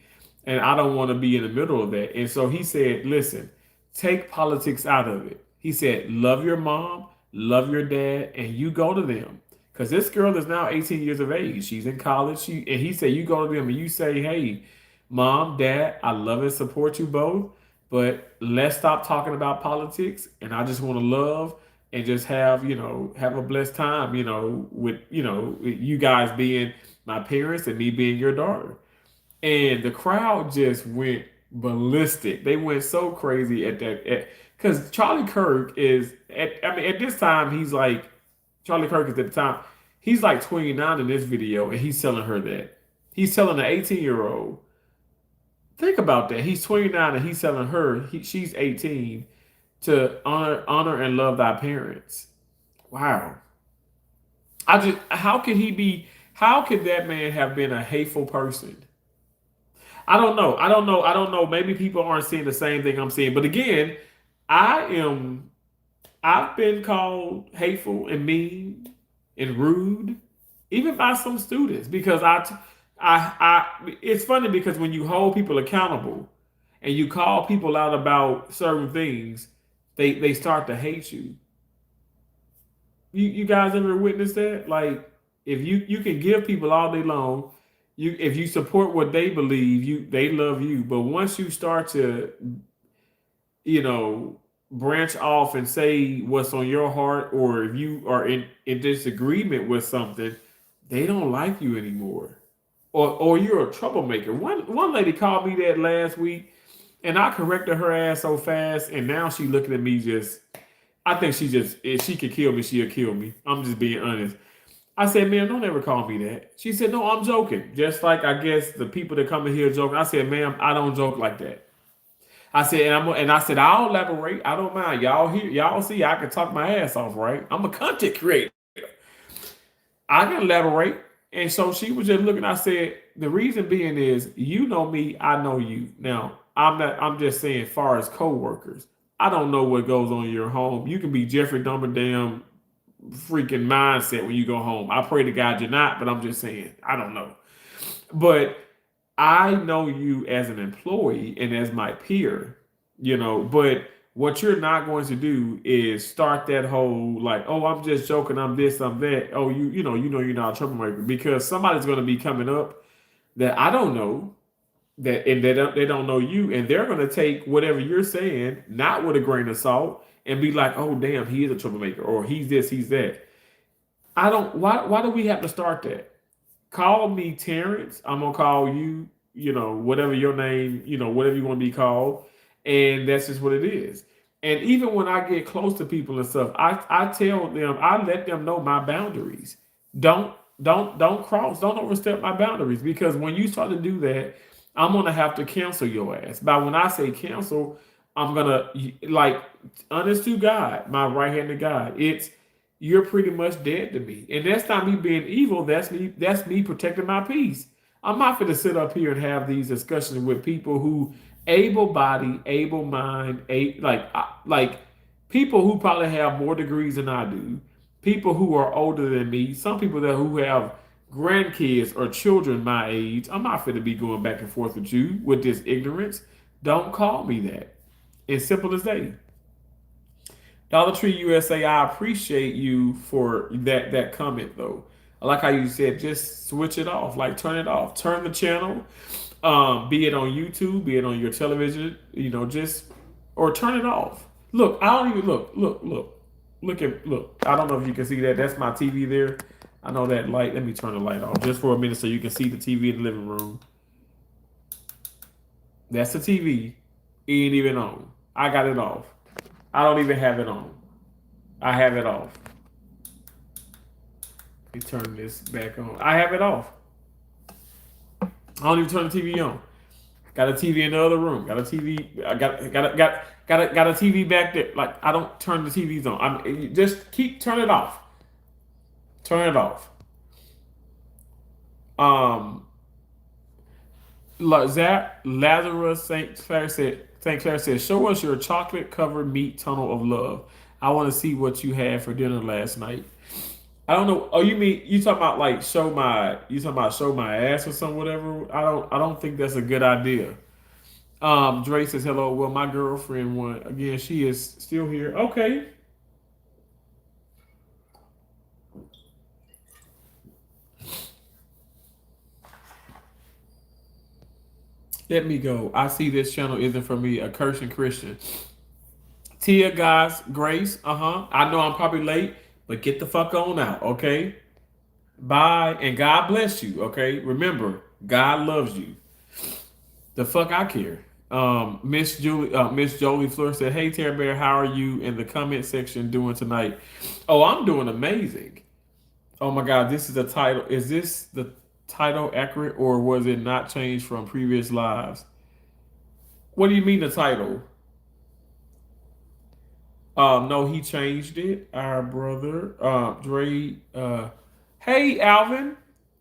and I don't want to be in the middle of that. And so he said, listen, take politics out of it. He said, love your mom, love your dad, and you go to them. Because this girl is now 18 years of age. She's in college. And he said, you go to them and you say, hey, mom, dad, I love and support you both, but let's stop talking about politics. And I just want to love and just have a blessed time, with you guys being my parents and me being your daughter. And the crowd just went ballistic. They went so crazy at that. Because Charlie Kirk at this time, he's like, Charlie Kirk is at the time, he's like 29 in this video, and he's telling her that. He's telling an 18-year-old. Think about that. He's 29 and he's telling her, she's 18, to honor and love thy parents. Wow. How could that man have been a hateful person? I don't know. I don't know. I don't know. Maybe people aren't seeing the same thing I'm seeing. But again, I am I've been called hateful and mean and rude, even by some students, because it's funny because when you hold people accountable and you call people out about certain things, they start to hate you. You guys ever witnessed that? Like, if you can give people all day long, if you support what they believe, they love you. But once you start to, you know, branch off and say what's on your heart, or if you are in disagreement with something, they don't like you anymore. Or you're a troublemaker. One lady called me that last week, and I corrected her ass so fast, and now she looking at me just, I think she just, if she could kill me, she'll kill me. I'm just being honest. I said, ma'am, don't ever call me that. She said, no, I'm joking. Just like, I guess, the people that come in here joking. I said, ma'am, I don't joke like that. I said, and I said, I'll elaborate. I don't mind. Y'all see, I can talk my ass off, right? I'm a content creator. I can elaborate. And so she was just looking. I said, the reason being is, you know me, I know you. Now, I'm just saying, far as co-workers, I don't know what goes on in your home. You can be Jeffrey Dahmer damn freaking mindset when you go home. I pray to God you're not, but I'm just saying, I don't know. But I know you as an employee and as my peer, but what you're not going to do is start that whole like, oh, I'm just joking, I'm this, I'm that. Oh, you know you're not a troublemaker because somebody's going to be coming up that I don't know that and they don't know you and they're going to take whatever you're saying not with a grain of salt and be like, oh damn, he is a troublemaker or he's this, he's that. I don't why do we have to start that? Call me Terrence. I'm gonna call you, whatever your name, whatever you want to be called, and that's just what it is. And even when I get close to people and stuff, I tell them, I let them know my boundaries. Don't don't cross, don't overstep my boundaries because when you start to do that, I'm gonna have to cancel your ass. But when I say cancel, I'm gonna like honest to God, my right hand to God. It's you're pretty much dead to me. And that's not me being evil. That's me protecting my peace. I'm not going to sit up here and have these discussions with people who able body, able mind, like people who probably have more degrees than I do, people who are older than me, some people that who have grandkids or children my age. I'm not going to be going back and forth with you with this ignorance. Don't call me that. It's simple as that. Dollar Tree USA, I appreciate you for that comment though. I like how you said just switch it off, like turn it off, turn the channel, be it on YouTube, be it on your television, just or turn it off. Look, I don't even look. I don't know if you can see that. That's my TV there. I know that light. Let me turn the light off just for a minute so you can see the TV in the living room. That's the TV. It ain't even on. I got it off. I don't even have it on. I have it off. Let me turn this back on. I have it off. I don't even turn the TV on. Got a TV in the other room. Got a TV. I got a TV back there. Like I don't turn the TVs on. Just turn it off. Turn it off. Um, Lazarus St. Clair said, "Show us your chocolate-covered meat tunnel of love. I want to see what you had for dinner last night." I don't know. Oh, you talking about like show my ass or something, whatever? I don't think that's a good idea. Dre says hello. Well, my girlfriend won again. She is still here. Okay, let me go. I see this channel isn't for me. A cursing Christian. Tia, guys, Grace. I know I'm probably late, but get the fuck on out. Okay. Bye, and God bless you. Okay. Remember, God loves you. The fuck I care. Miss Jolie Fleur said, "Hey, Terry Bear, how are you in the comment section doing tonight?" Oh, I'm doing amazing. Oh my God, this is the title. Is this the title accurate, or was it not changed from previous lives? What do you mean the title? No, he changed it. Our brother, Dre. Hey, Alvin.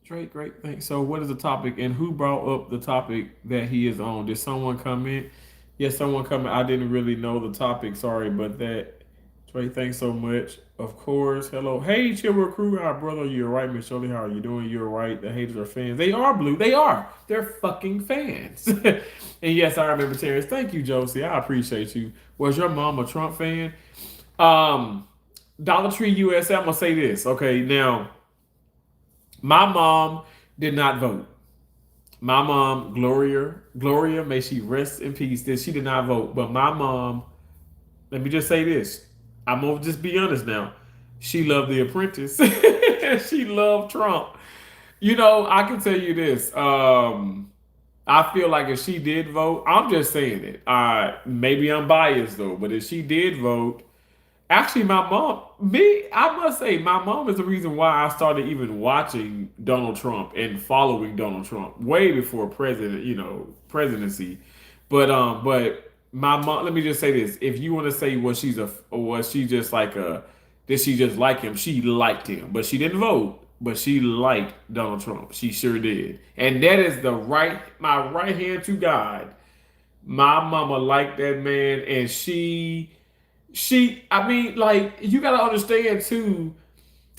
Dre, great. Thanks. So, what is the topic, and who brought up the topic that he is on? Did someone comment? Yes, someone comment. I didn't really know the topic. Sorry, but that. Dre, thanks so much. Of course. Hello. Hey, Chill Crew. Our brother, you're right. Miss Shirley, how are you doing? You're right. The haters are fans. They are blue. They are. They're fucking fans. And yes, I remember Terrence. Thank you, Josie. I appreciate you. Was your mom a Trump fan? Um, Dollar Tree USA. I'm gonna say this. Okay, now my mom did not vote. My mom, Gloria, may she rest in peace. She did not vote. But my mom, let me just say this. I'm gonna just be honest now. She loved The Apprentice. She loved Trump. I can tell you this. I feel like if she did vote, I'm just saying it. Maybe I'm biased though, but if she did vote, actually, I must say, my mom is the reason why I started even watching Donald Trump and following Donald Trump way before presidency. But my mom, let me just say this: if you want to say was she just like did she just like him? She liked him, but she didn't vote. But she liked Donald Trump. She sure did, and that is my right hand to God. My mama liked that man, and I mean, like, you gotta understand too.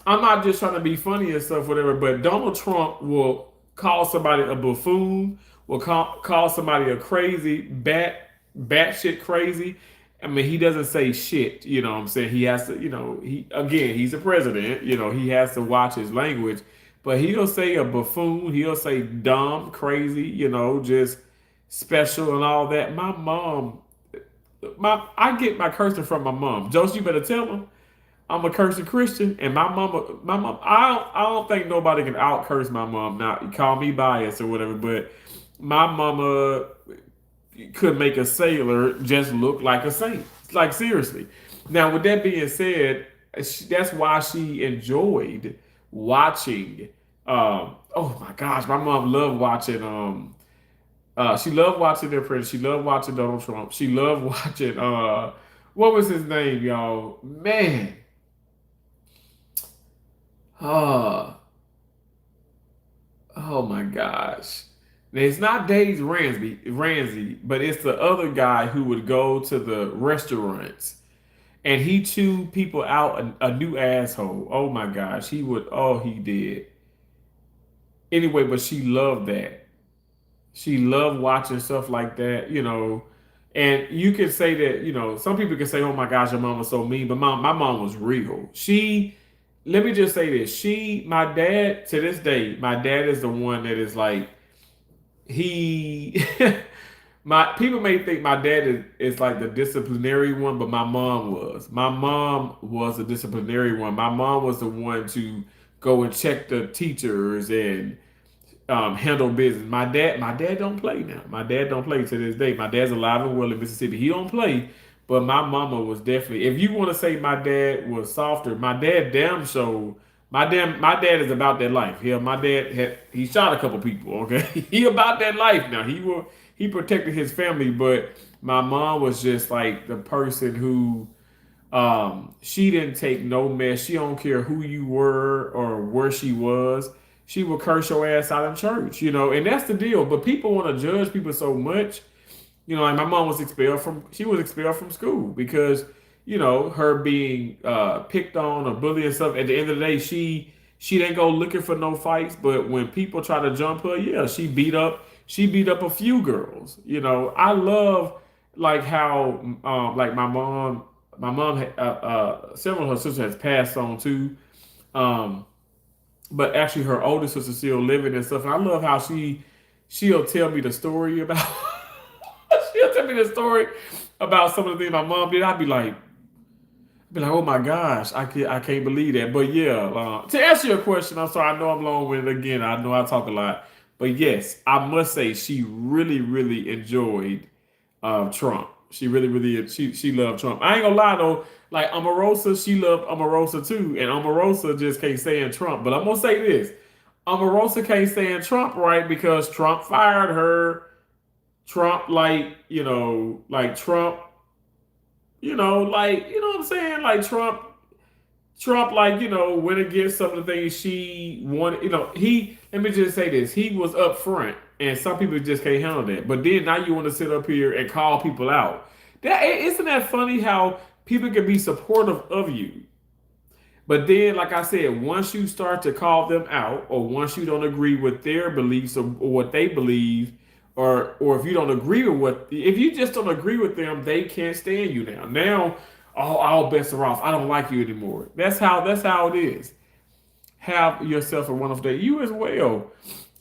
I'm not just trying to be funny and stuff, whatever, but Donald Trump will call somebody a buffoon, will call somebody a crazy batshit crazy. I mean, he doesn't say shit. You know what I'm saying? He has to, he's a president. He has to watch his language. But he'll say a buffoon. He'll say dumb, crazy, just special and all that. I get my cursing from my mom. Joseph, you better tell him I'm a cursing Christian, and my mom. I don't think nobody can out curse my mom. Now, you call me biased or whatever, but my mama could make a sailor just look like a saint. Like, seriously. Now, with that being said, that's why she enjoyed watching. Oh my gosh, my mom loved watching. She loved watching their president. She loved watching Donald Trump. She loved watching. What was his name, y'all? Man. Uh, oh my gosh. It's not Dave Ramsey, but it's the other guy who would go to the restaurants and he chewed people out a new asshole. Oh my gosh, he would. Oh, he did. Anyway, but she loved that. She loved watching stuff like that, And you could say that, some people can say, "Oh my gosh, your mom was so mean," but my mom was real. Let me just say this: my dad, to this day, my dad is the one that is like he my people may think my dad is like the disciplinary one, but my mom was the disciplinary one. My mom was the one to go and check the teachers and handle business. My dad don't play now. My dad don't play to this day. My dad's alive and well in Mississippi. He don't play, but my mama was definitely. If you want to say my dad was softer, my dad damn so. My dad is about that life. Yeah, my dad he shot a couple people. Okay, he about that life now. He protected his family, but my mom was just like the person who she didn't take no mess. She don't care who you were or where she was. She would curse your ass out in church, and that's the deal. But people want to judge people so much. Like my mom was expelled from school because, her being picked on or bullied and stuff. At the end of the day, she didn't go looking for no fights. But when people try to jump her, yeah, she beat up a few girls. I love like how like my mom several of her sisters has passed on too. Um, but actually her older sister still living and stuff. And I love how she'll tell me the story about she'll tell me the story about some of the things my mom did. I'd be like, oh my gosh, I can't believe that. But yeah, to answer your question, I'm sorry, I know I'm long-winded again. I know I talk a lot. But yes, I must say she really, really enjoyed Trump. She really, really she loved Trump. I ain't gonna lie though, like Omarosa, she loved Omarosa too, and Omarosa just can't stand Trump. But I'm gonna say this: Omarosa can't stand Trump, right? Because Trump fired her. Trump, like Trump, what I'm saying? Like Trump, went against some of the things she wanted. Let me just say this: he was up front, and some people just can't handle that. But then now you want to sit up here and call people out. Isn't that funny how people can be supportive of you, but then, like I said, once you start to call them out, or once you don't agree with their beliefs or what they believe, or if you don't agree with if you just don't agree with them, they can't stand you now. Now, all bets are off. I don't like you anymore. That's how it is. Have yourself a wonderful day. You as well.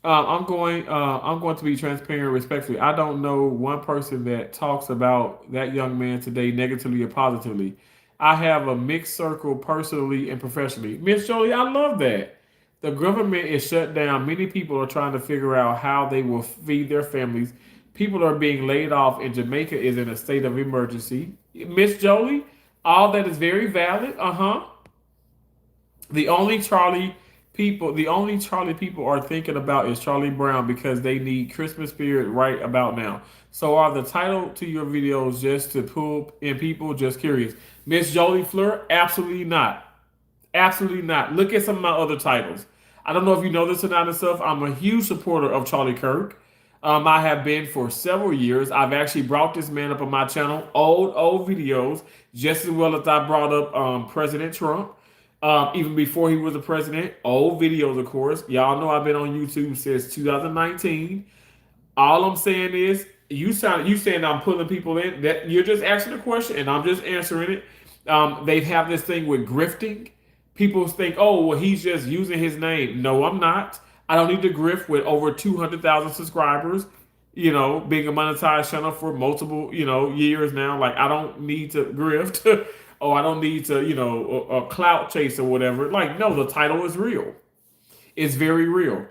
I'm going to be transparent, respectfully. I don't know one person that talks about that young man today negatively or positively. I have a mixed circle personally and professionally. Miss Jolie, I love that. The government is shut down. Many people are trying to figure out how they will feed their families. People are being laid off, and Jamaica is in a state of emergency. Miss Jolie, all that is very valid. Uh-huh. The only Charlie people are thinking about is Charlie Brown because they need Christmas spirit right about now. So are the title to your videos just to pull in people? Just curious. Miss Jolie Fleur, absolutely not. Absolutely not. Look at some of my other titles. I don't know if you know this or not and stuff. I'm a huge supporter of Charlie Kirk. I have been for several years. I've actually brought this man up on my channel, old videos, just as well as I brought up President Trump. even before he was a president. Old videos, of course. Y'all know I've been on YouTube since 2019. All I'm saying is, you saying I'm pulling people in. That you're just asking a question, and I'm just answering it. They have this thing with grifting. People think, oh, well, he's just using his name. No, I'm not. I don't need to grift with over 200,000 subscribers. Being a monetized channel for multiple, years now. Like, I don't need to grift. Oh, I don't need to, a clout chase or whatever. Like, no, the title is real. It's very real.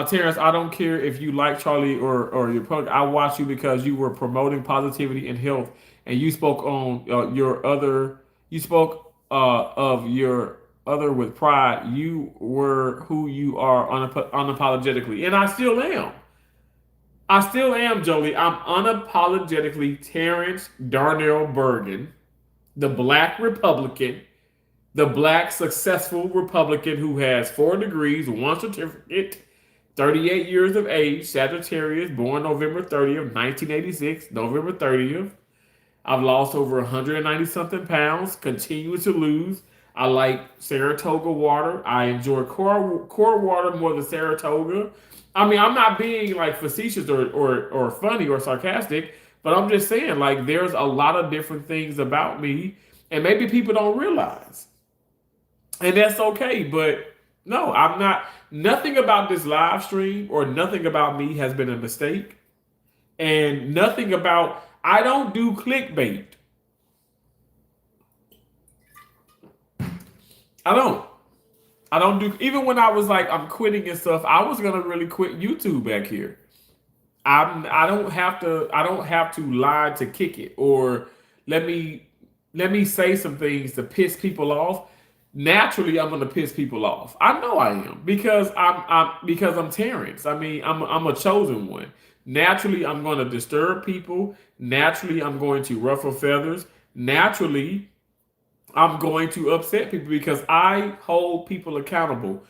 Terrence, I don't care if you like Charlie or your punk. I watched you because you were promoting positivity and health, and you spoke on your other. You spoke of your other with pride. You were who you are unapologetically, and I still am. I still am, Jolie. I'm unapologetically Terrence Darnell Bergen, the Black Republican, the Black successful Republican who has 4 degrees, 1 certificate, 38 years of age, Sagittarius, born November 30th, 1986, November 30th. I've lost over 190 something pounds, continue to lose. I like Saratoga water. I enjoy core water more than Saratoga. I mean, I'm not being like facetious or funny or sarcastic, but I'm just saying, like, there's a lot of different things about me, and maybe people don't realize. And that's okay, but no, I'm not. Nothing about this live stream or nothing about me has been a mistake. And nothing about, I don't do clickbait. I don't. I don't do, even when I was like, I'm quitting and stuff, I was gonna really quit YouTube back here. I don't have to lie to kick it, or let me say some things to piss people off. Naturally, I'm gonna piss people off. I know I am, because I'm Terrence. I mean, I'm a chosen one. Naturally, I'm going to disturb people. Naturally, I'm going to ruffle feathers. Naturally, I'm going to upset people because I hold people accountable.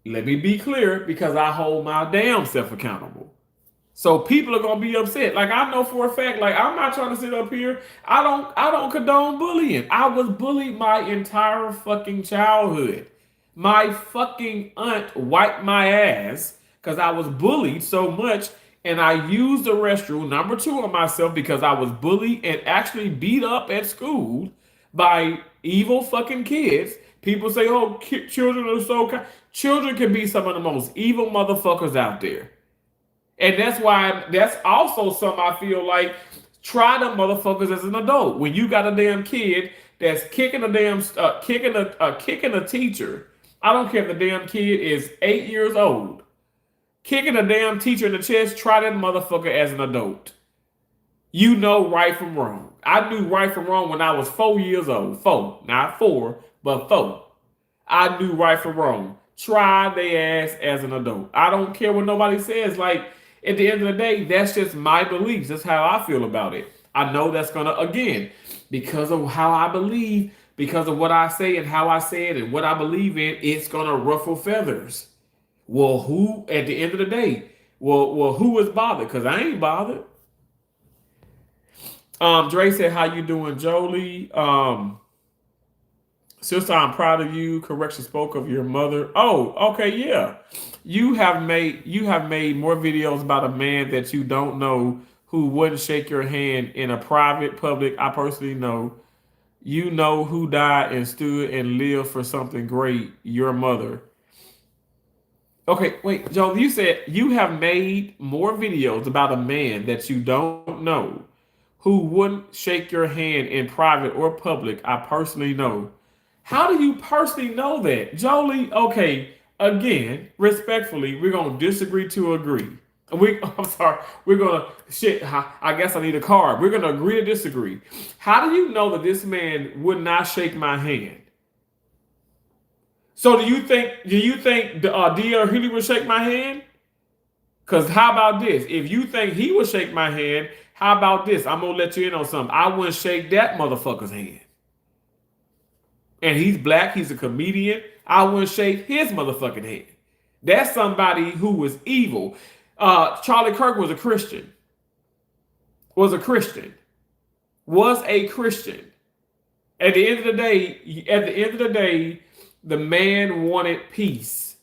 Let me be clear, because I hold my damn self accountable. So people are gonna be upset. Like, I know for a fact, like, I'm not trying to sit up here. I don't condone bullying. I was bullied my entire fucking childhood. My fucking aunt wiped my ass because I was bullied so much, and I used the restroom number 2 on myself because I was bullied and actually beat up at school by evil fucking kids. People say, oh, children are so kind. Children can be some of the most evil motherfuckers out there. And that's also something I feel like, try them motherfuckers as an adult. When you got a damn kid that's kicking a teacher, I don't care if the damn kid is 8 years old, kicking a damn teacher in the chest, try that motherfucker as an adult. You know right from wrong. I knew right from wrong when I was 4 years old. 4, not 4, but 4. I knew right from wrong. Try their ass as an adult. I don't care what nobody says. Like, at the end of the day, that's just my beliefs. That's how I feel about it. I know that's gonna, again, because of how I believe, because of what I say and how I say it and what I believe in, it's gonna ruffle feathers. Well, who at the end of the day? Well, who is bothered? Because I ain't bothered. Dre said, "How you doing, Jolie?" Sister, I'm proud of you. Correction, spoke of your mother. Oh, okay, yeah. You have made more videos about a man that you don't know who wouldn't shake your hand in a private, public. I personally know. You know who died and stood and lived for something great. Your mother. Okay, wait, Joe. You said you have made more videos about a man that you don't know who wouldn't shake your hand in private or public. I personally know. How do you personally know that? Jolie, okay, again, respectfully, we're going to disagree to agree. I'm sorry, we're going to, shit, I guess I need a card. We're going to agree to disagree. How do you know that this man would not shake my hand? So do you think D.L. Hughley would shake my hand? Because how about this? If you think he would shake my hand, how about this? I'm going to let you in on something. I wouldn't shake that motherfucker's hand. And he's black, he's a comedian. I wouldn't shake his motherfucking hand. That's somebody who was evil. Charlie Kirk was a Christian. Was a Christian. Was a Christian. At the end of the day, The man wanted peace.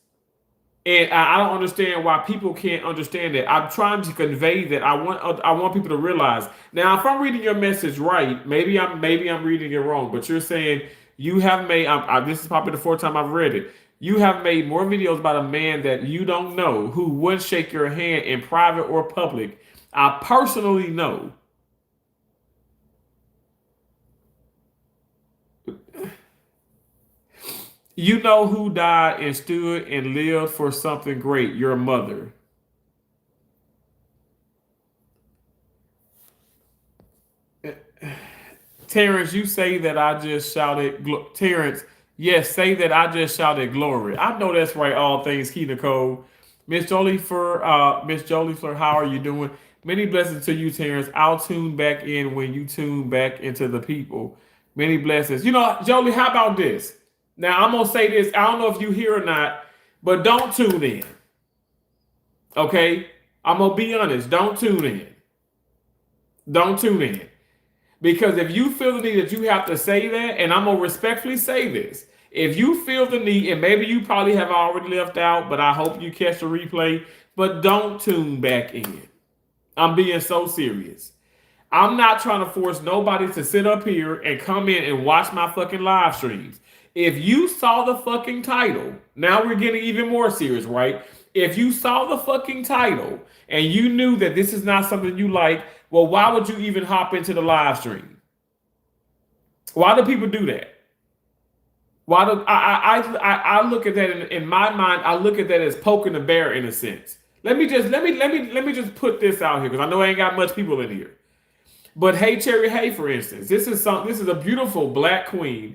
And I don't understand why people can't understand that. I'm trying to convey that I want people to realize. Now, if I'm reading your message right, maybe I'm reading it wrong. But you're saying you have made. This is probably the fourth time I've read it. You have made more videos about a man that you don't know who would shake your hand in private or public. I personally know. You know who died and stood and lived for something great. Your mother. Terrence, you say that I just shouted. Terrence, yes, say that I just shouted glory. I know that's right. All things key, Nicole. Miss Jolie Fleur, how are you doing? Many blessings to you, Terrence. I'll tune back in when you tune back into the people. Many blessings. You know, Jolie, how about this? Now I'm gonna say this. I don't know if you hear or not, but don't tune in. Okay, I'm gonna be honest. Don't tune in. Don't tune in. Because if you feel the need that you have to say that, and I'm gonna respectfully say this, if you feel the need, and maybe you probably have already left out, but I hope you catch the replay, but don't tune back in. I'm being so serious. I'm not trying to force nobody to sit up here and come in and watch my fucking live streams. If you saw the fucking title, now we're getting even more serious, right? If you saw the fucking title and you knew that this is not something you like, well, why would you even hop into the live stream? Why do people do that? Why do I look at that in my mind? I look at that as poking the bear in a sense. Let me just put this out here because I know I ain't got much people in here. But Hey Cherry Hey, for instance, this is a beautiful black queen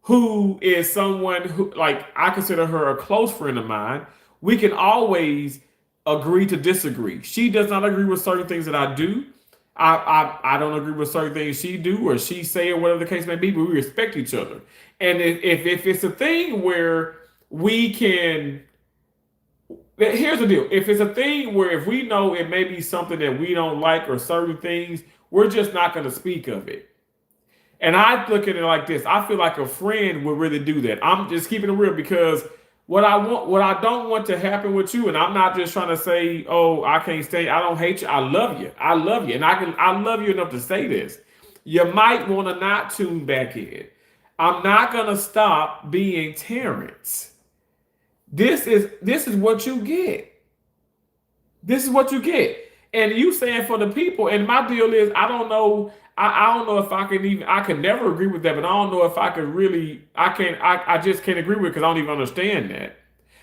who is someone who, like, I consider her a close friend of mine. We can always agree to disagree. She does not agree with certain things that I do. I don't agree with certain things she do or she say or whatever the case may be, but we respect each other. And if it's a thing where we can, here's the deal. If it's a thing where if we know it may be something that we don't like or certain things, we're just not going to speak of it. And I look at it like this. I feel like a friend would really do that. I'm just keeping it real because what I don't want to happen with you, and I'm not just trying to say, oh, I can't stay. I don't hate you. I love you. I love you. And I love you enough to say this. You might want to not tune back in. I'm not gonna stop being Terrence. This is what you get. This is what you get. And you saying for the people, and my deal is I don't know. I don't know if I can even, I can never agree with that, but I don't know if I could really, I just can't agree with it because I don't even understand that.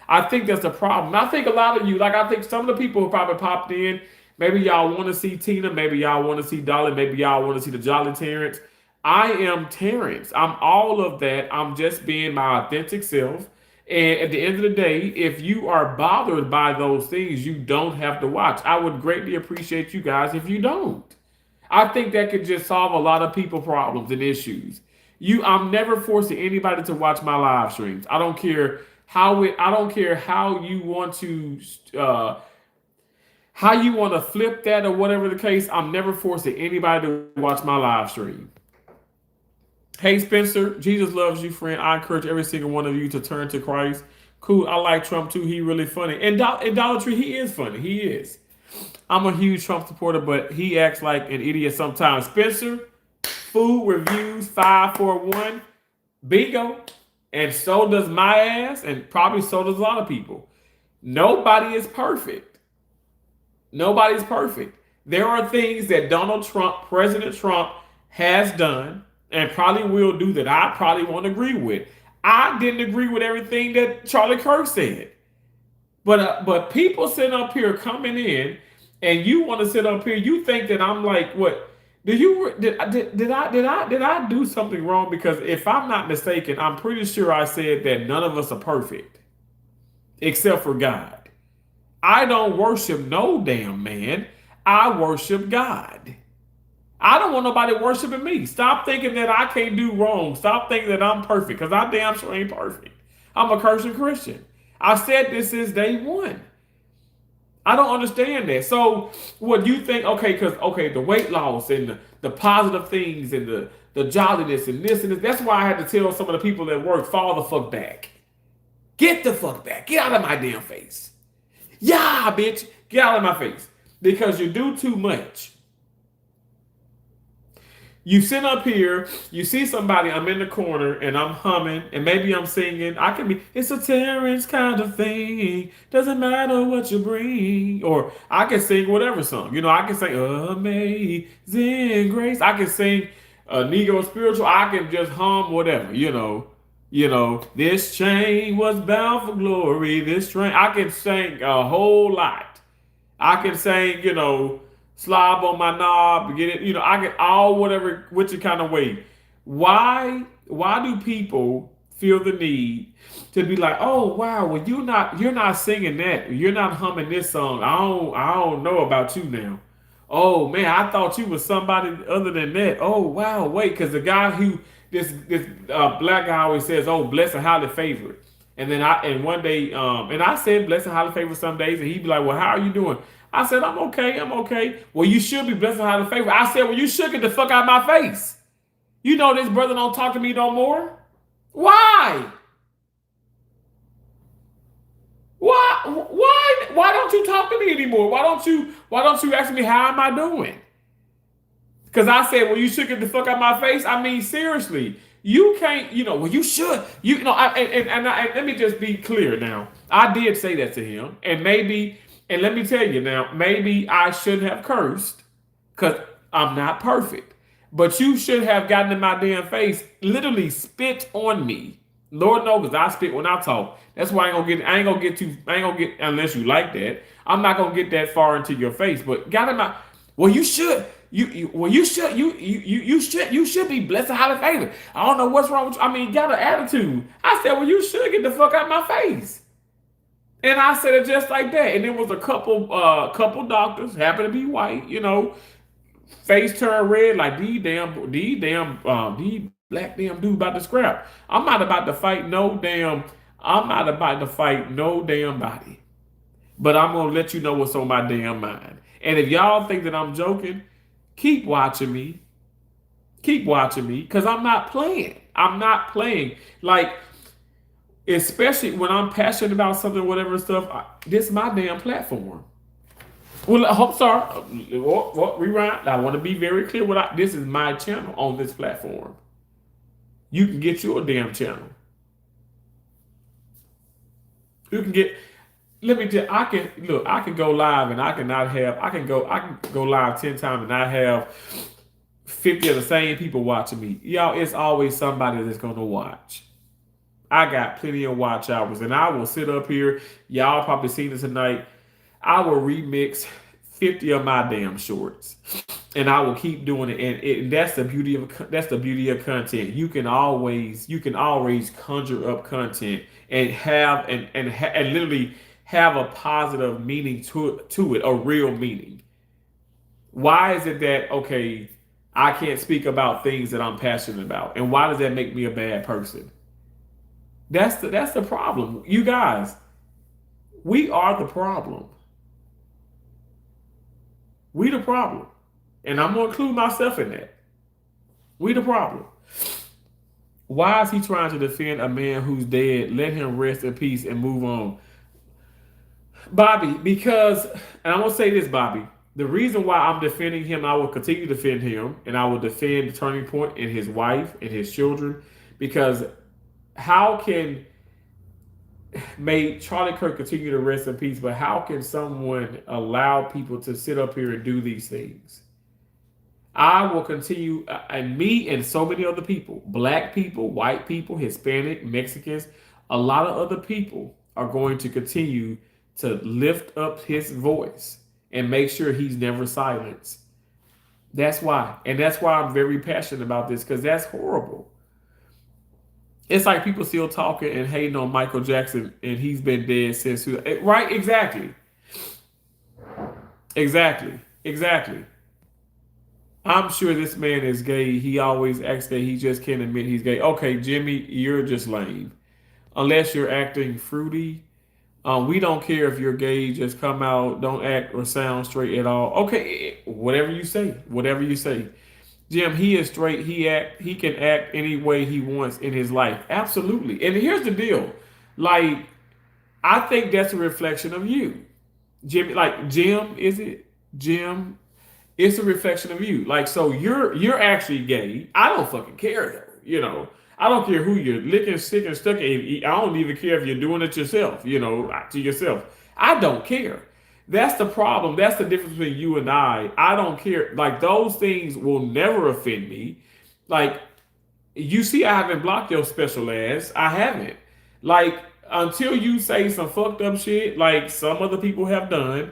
I think that's the problem. I think a lot of you, like I think some of the people who probably popped in, maybe y'all want to see Tina, maybe y'all want to see Dolly, maybe y'all want to see the Jolly Terrence. I am Terrence. I'm all of that. I'm just being my authentic self. And at the end of the day, if you are bothered by those things, you don't have to watch. I would greatly appreciate you guys if you don't. I think that could just solve a lot of people problems and issues. I'm never forcing anybody to watch my live streams. I don't care how you want to flip that or whatever the case. I'm never forcing anybody to watch my live stream. Hey Spencer, Jesus loves you, friend. I encourage every single one of you to turn to Christ. Cool. I like Trump too. He really funny. And Dollar Tree, he is funny. He is. I'm a huge Trump supporter, but he acts like an idiot sometimes. Spencer, food reviews 541, bingo, and so does my ass, and probably so does a lot of people. Nobody is perfect. Nobody's perfect. There are things that President Trump, has done and probably will do that I probably won't agree with. I didn't agree with everything that Charlie Kirk said. But people sitting up here coming in, and you want to sit up here. You think that I'm like, what? Did I do something wrong? Because if I'm not mistaken, I'm pretty sure I said that none of us are perfect, except for God. I don't worship no damn man. I worship God. I don't want nobody worshiping me. Stop thinking that I can't do wrong. Stop thinking that I'm perfect, because I damn sure ain't perfect. I'm a cursed Christian. I said this since day one. I don't understand that. So what you think, the weight loss and the positive things and the jolliness and this and this. That's why I had to tell some of the people at work, fall the fuck back. Get the fuck back. Get out of my damn face. Yeah, bitch. Get out of my face. Because you do too much. You sit up here, you see somebody, I'm in the corner and I'm humming and maybe I'm singing. I can be, it's a Terrence kind of thing. Doesn't matter what you bring. Or I can sing whatever song. You know, I can sing Amazing Grace. I can sing Negro Spiritual. I can just hum whatever, you know. This chain was bound for glory. This train. I can sing a whole lot. I can sing, slob on my knob, get it, I get all whatever, which kind of way. Why do people feel the need to be like, oh wow, well you're not singing that, you're not humming this song. I don't know about you now. Oh man, I thought you was somebody other than that. Oh wow, wait, because the guy who this black guy always says, oh blessed and highly favored. And one day, and I said blessed and highly favored some days, and he'd be like, well, how are you doing? I said, I'm okay, I'm okay. Well, you should be blessed and highly favored. I said, well, you should get the fuck out of my face. You know this brother don't talk to me no more. Why? Why don't you talk to me anymore? Why don't you ask me how am I doing? Because I said, well, you should get the fuck out of my face. I mean, seriously, you can't, well, you should, and let me just be clear now. I did say that to him, and let me tell you now, maybe I should have cursed because I'm not perfect, but you should have gotten in my damn face, literally spit on me. Lord knows, because I spit when I talk. That's why I ain't gonna get, unless you like that. I'm not gonna get that far into your face, but got in my, well, you should. You should be blessed and highly favored. I don't know what's wrong with you. I mean, got an attitude. I said, well, you should get the fuck out of my face. And I said it just like that. And there was a couple doctors, happened to be white, face turned red, like these black damn dude about to scrap. I'm not about to fight no damn body. But I'm gonna let you know what's on my damn mind. And if y'all think that I'm joking, keep watching me. Keep watching me, because I'm not playing. I'm not playing. Like, especially when I'm passionate about something, whatever stuff, this is my damn platform. Well, I'm sorry. Rewind. I want to be very clear. This is my channel on this platform. You can get your damn channel. You can get. Let me tell you, I can go live and I can go live 10 times and not have 50 of the same people watching me. Y'all, it's always somebody that's gonna watch. I got plenty of watch hours, and I will sit up here. Y'all probably seen this tonight. I will remix 50 of my damn shorts, and I will keep doing it. And that's the beauty of content. You can always conjure up content and have and literally have a positive meaning to it, a real meaning. Why is it that, okay, I can't speak about things that I'm passionate about? And why does that make me a bad person? That's the problem. You guys, we are the problem. We the problem. And I'm going to include myself in that. We the problem. Why is he trying to defend a man who's dead? Let him rest in peace and move on. Bobby, because, and I'm going to say this, Bobby, the reason why I'm defending him, I will continue to defend him, and I will defend Turning Point and his wife and his children, because how can, may Charlie Kirk continue to rest in peace, but how can someone allow people to sit up here and do these things? I will continue, and me and so many other people, black people, white people, Hispanic, Mexicans, a lot of other people are going to continue to lift up his voice and make sure he's never silenced. That's why. And that's why I'm very passionate about this, because that's horrible. It's like people still talking and hating on Michael Jackson, and he's been dead since, right? Exactly. I'm sure this man is gay. He always acts gay. He just can't admit he's gay. Okay, Jimmy, you're just lame. Unless you're acting fruity. We don't care if you're gay. Just come out. Don't act or sound straight at all. Okay, whatever you say. Jim, he is straight. He can act any way he wants in his life. Absolutely. And here's the deal. Like, I think that's a reflection of you. Jim, like Jim, is it? Jim, it's a reflection of you. Like, so you're actually gay. I don't fucking care though. I don't care who you're licking, sticking, stuck. I don't even care if you're doing it yourself. To yourself. I don't care. That's the problem. That's the difference between you and I. I don't care. Like, those things will never offend me. Like, you see, I haven't blocked your special ass. I haven't. Like, until you say some fucked up shit, like some other people have done,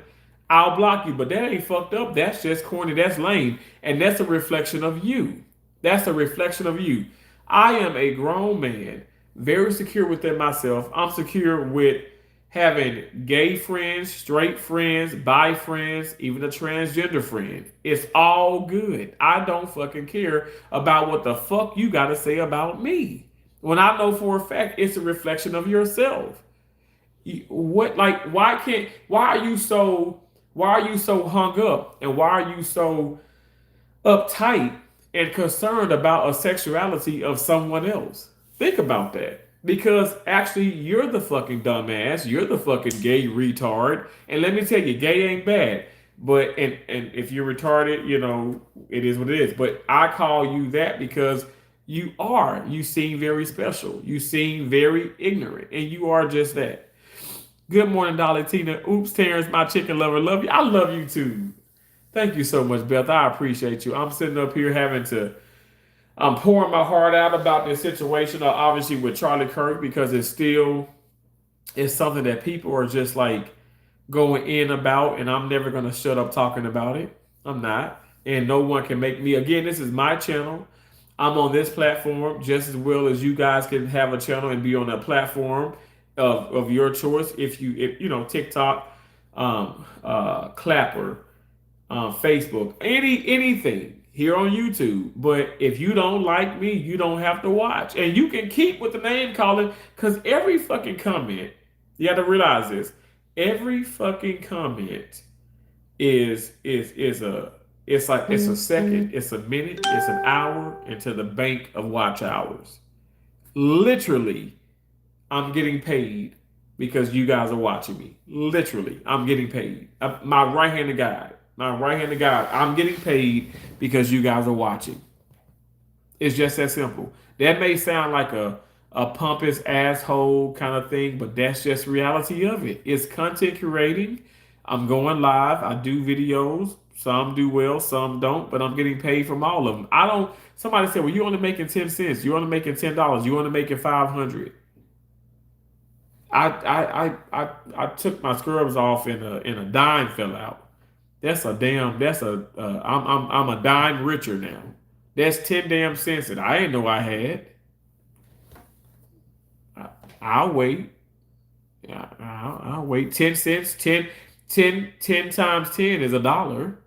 I'll block you. But that ain't fucked up. That's just corny. That's lame. And that's a reflection of you. That's a reflection of you. I am a grown man, very secure within myself. I'm secure with having gay friends, straight friends, bi friends, even a transgender friend. It's all good. I don't fucking care about what the fuck you got to say about me. When I know for a fact it's a reflection of yourself. What, like, why are you so hung up, and why are you so uptight and concerned about a sexuality of someone else? Think about that. Because actually, you're the fucking dumbass. You're the fucking gay retard. And let me tell you, gay ain't bad. But and if you're retarded, it is what it is. But I call you that because you are. You seem very special. You seem very ignorant, and you are just that. Good morning, Dolly Tina. Oops, Terrence, my chicken lover. Love you. I love you too. Thank you so much, Beth. I appreciate you. I'm sitting up here I'm pouring my heart out about this situation, obviously with Charlie Kirk, because it's something that people are just like going in about, and I'm never gonna shut up talking about it. I'm not, and no one can make me. Again, this is my channel. I'm on this platform just as well as you guys can have a channel and be on a platform of your choice. If TikTok, Clapper, Facebook, anything here on YouTube. But if you don't like me, you don't have to watch, and you can keep with the name calling, because every fucking comment, you got to realize this: every fucking comment is a it's like it's a second, it's a minute, it's an hour into the bank of watch hours. Literally, I'm getting paid because you guys are watching me. Literally, I'm getting paid. My right-handed guy. I'm getting paid because you guys are watching. It's just that simple. That may sound like a pompous asshole kind of thing, but that's just reality of it. It's content curating. I'm going live. I do videos. Some do well, some don't, but I'm getting paid from all of them. Somebody said, well, you're only making 10 cents. You're only making $10. You're only making 500. I took my scrubs off and a dime fell out. I'm a dime richer now. That's 10 damn cents that I didn't know I had. I'll wait. I'll wait. 10 cents. 10 times 10 is $1.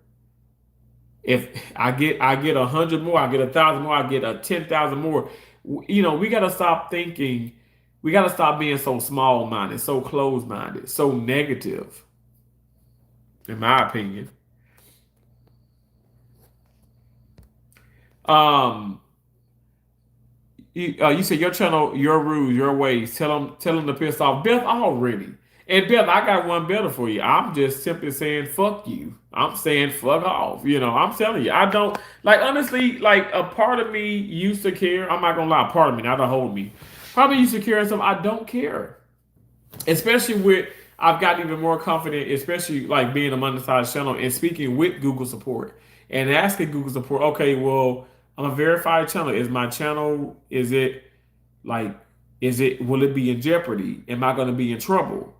If I get 100 more, I get 1,000 more, I get 10,000 more. We got to stop thinking. We got to stop being so small-minded, so closed-minded, so negative, in my opinion. You said your channel, your rules, your ways. Tell them to piss off Beth already. And Beth, I got one better for you. I'm just simply saying fuck you. I'm saying fuck off. I'm telling you, I don't honestly, a part of me used to care. I'm not gonna lie, part of me, not a whole me. Probably used to care and stuff. I don't care. Especially with I've gotten even more confident, especially like being a monetized channel and speaking with Google support and asking Google support, okay, well, I'm a verified channel. Is my channel, will it be in jeopardy? Am I going to be in trouble?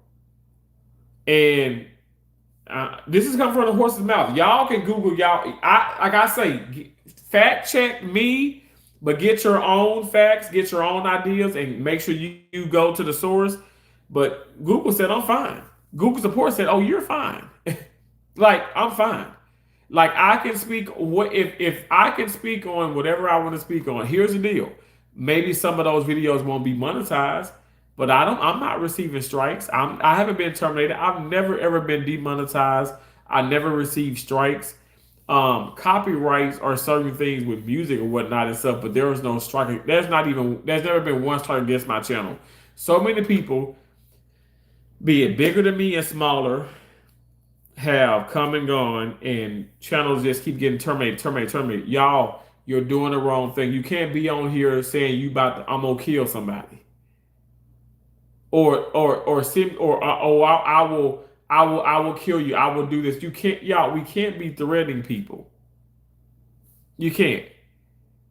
And this is coming from the horse's mouth. Y'all can Google like I say, fact check me, but get your own facts, get your own ideas, and make sure you go to the source. But Google said, I'm fine. Google support said, oh, you're fine. I'm fine. I can speak if I can speak on whatever I want to speak on. Here's the deal. Maybe some of those videos won't be monetized, but I'm not receiving strikes. I haven't been terminated. I've never ever been demonetized. I never received strikes. copyrights are certain things with music or whatnot and stuff, but there is no strike. There's never been one strike against my channel. So many people, be it bigger than me and smaller, have come and gone, and channels just keep getting terminated. Y'all, you're doing the wrong thing. You can't be on here saying I'm gonna kill somebody, I will kill you. I will do this. You can't, y'all. We can't be threatening people. You can't.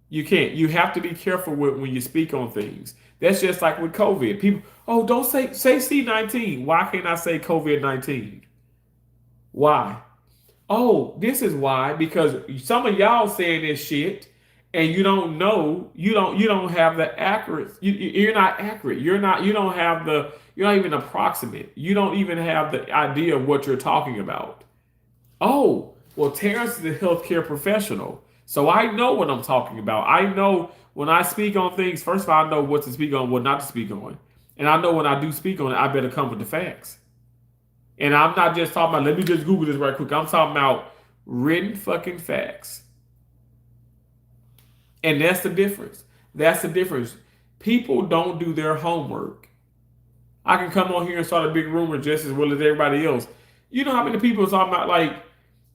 You can't. You have to be careful when you speak on things. That's just like with COVID. People, oh, don't say C-19. Why can't I say COVID-19? Why? Oh, this is why, because some of y'all saying this shit and you don't know, you don't have the accurate, you're not accurate. You're not even approximate. You don't even have the idea of what you're talking about. Oh, well, Terrence is a healthcare professional. So I know what I'm talking about. I know when I speak on things, first of all, I know what to speak on, what not to speak on. And I know when I do speak on it, I better come with the facts. And I'm not just talking about, let me just Google this right quick. I'm talking about written fucking facts. And that's the difference. That's the difference. People don't do their homework. I can come on here and start a big rumor just as well as everybody else. You know how many people are talking about, like,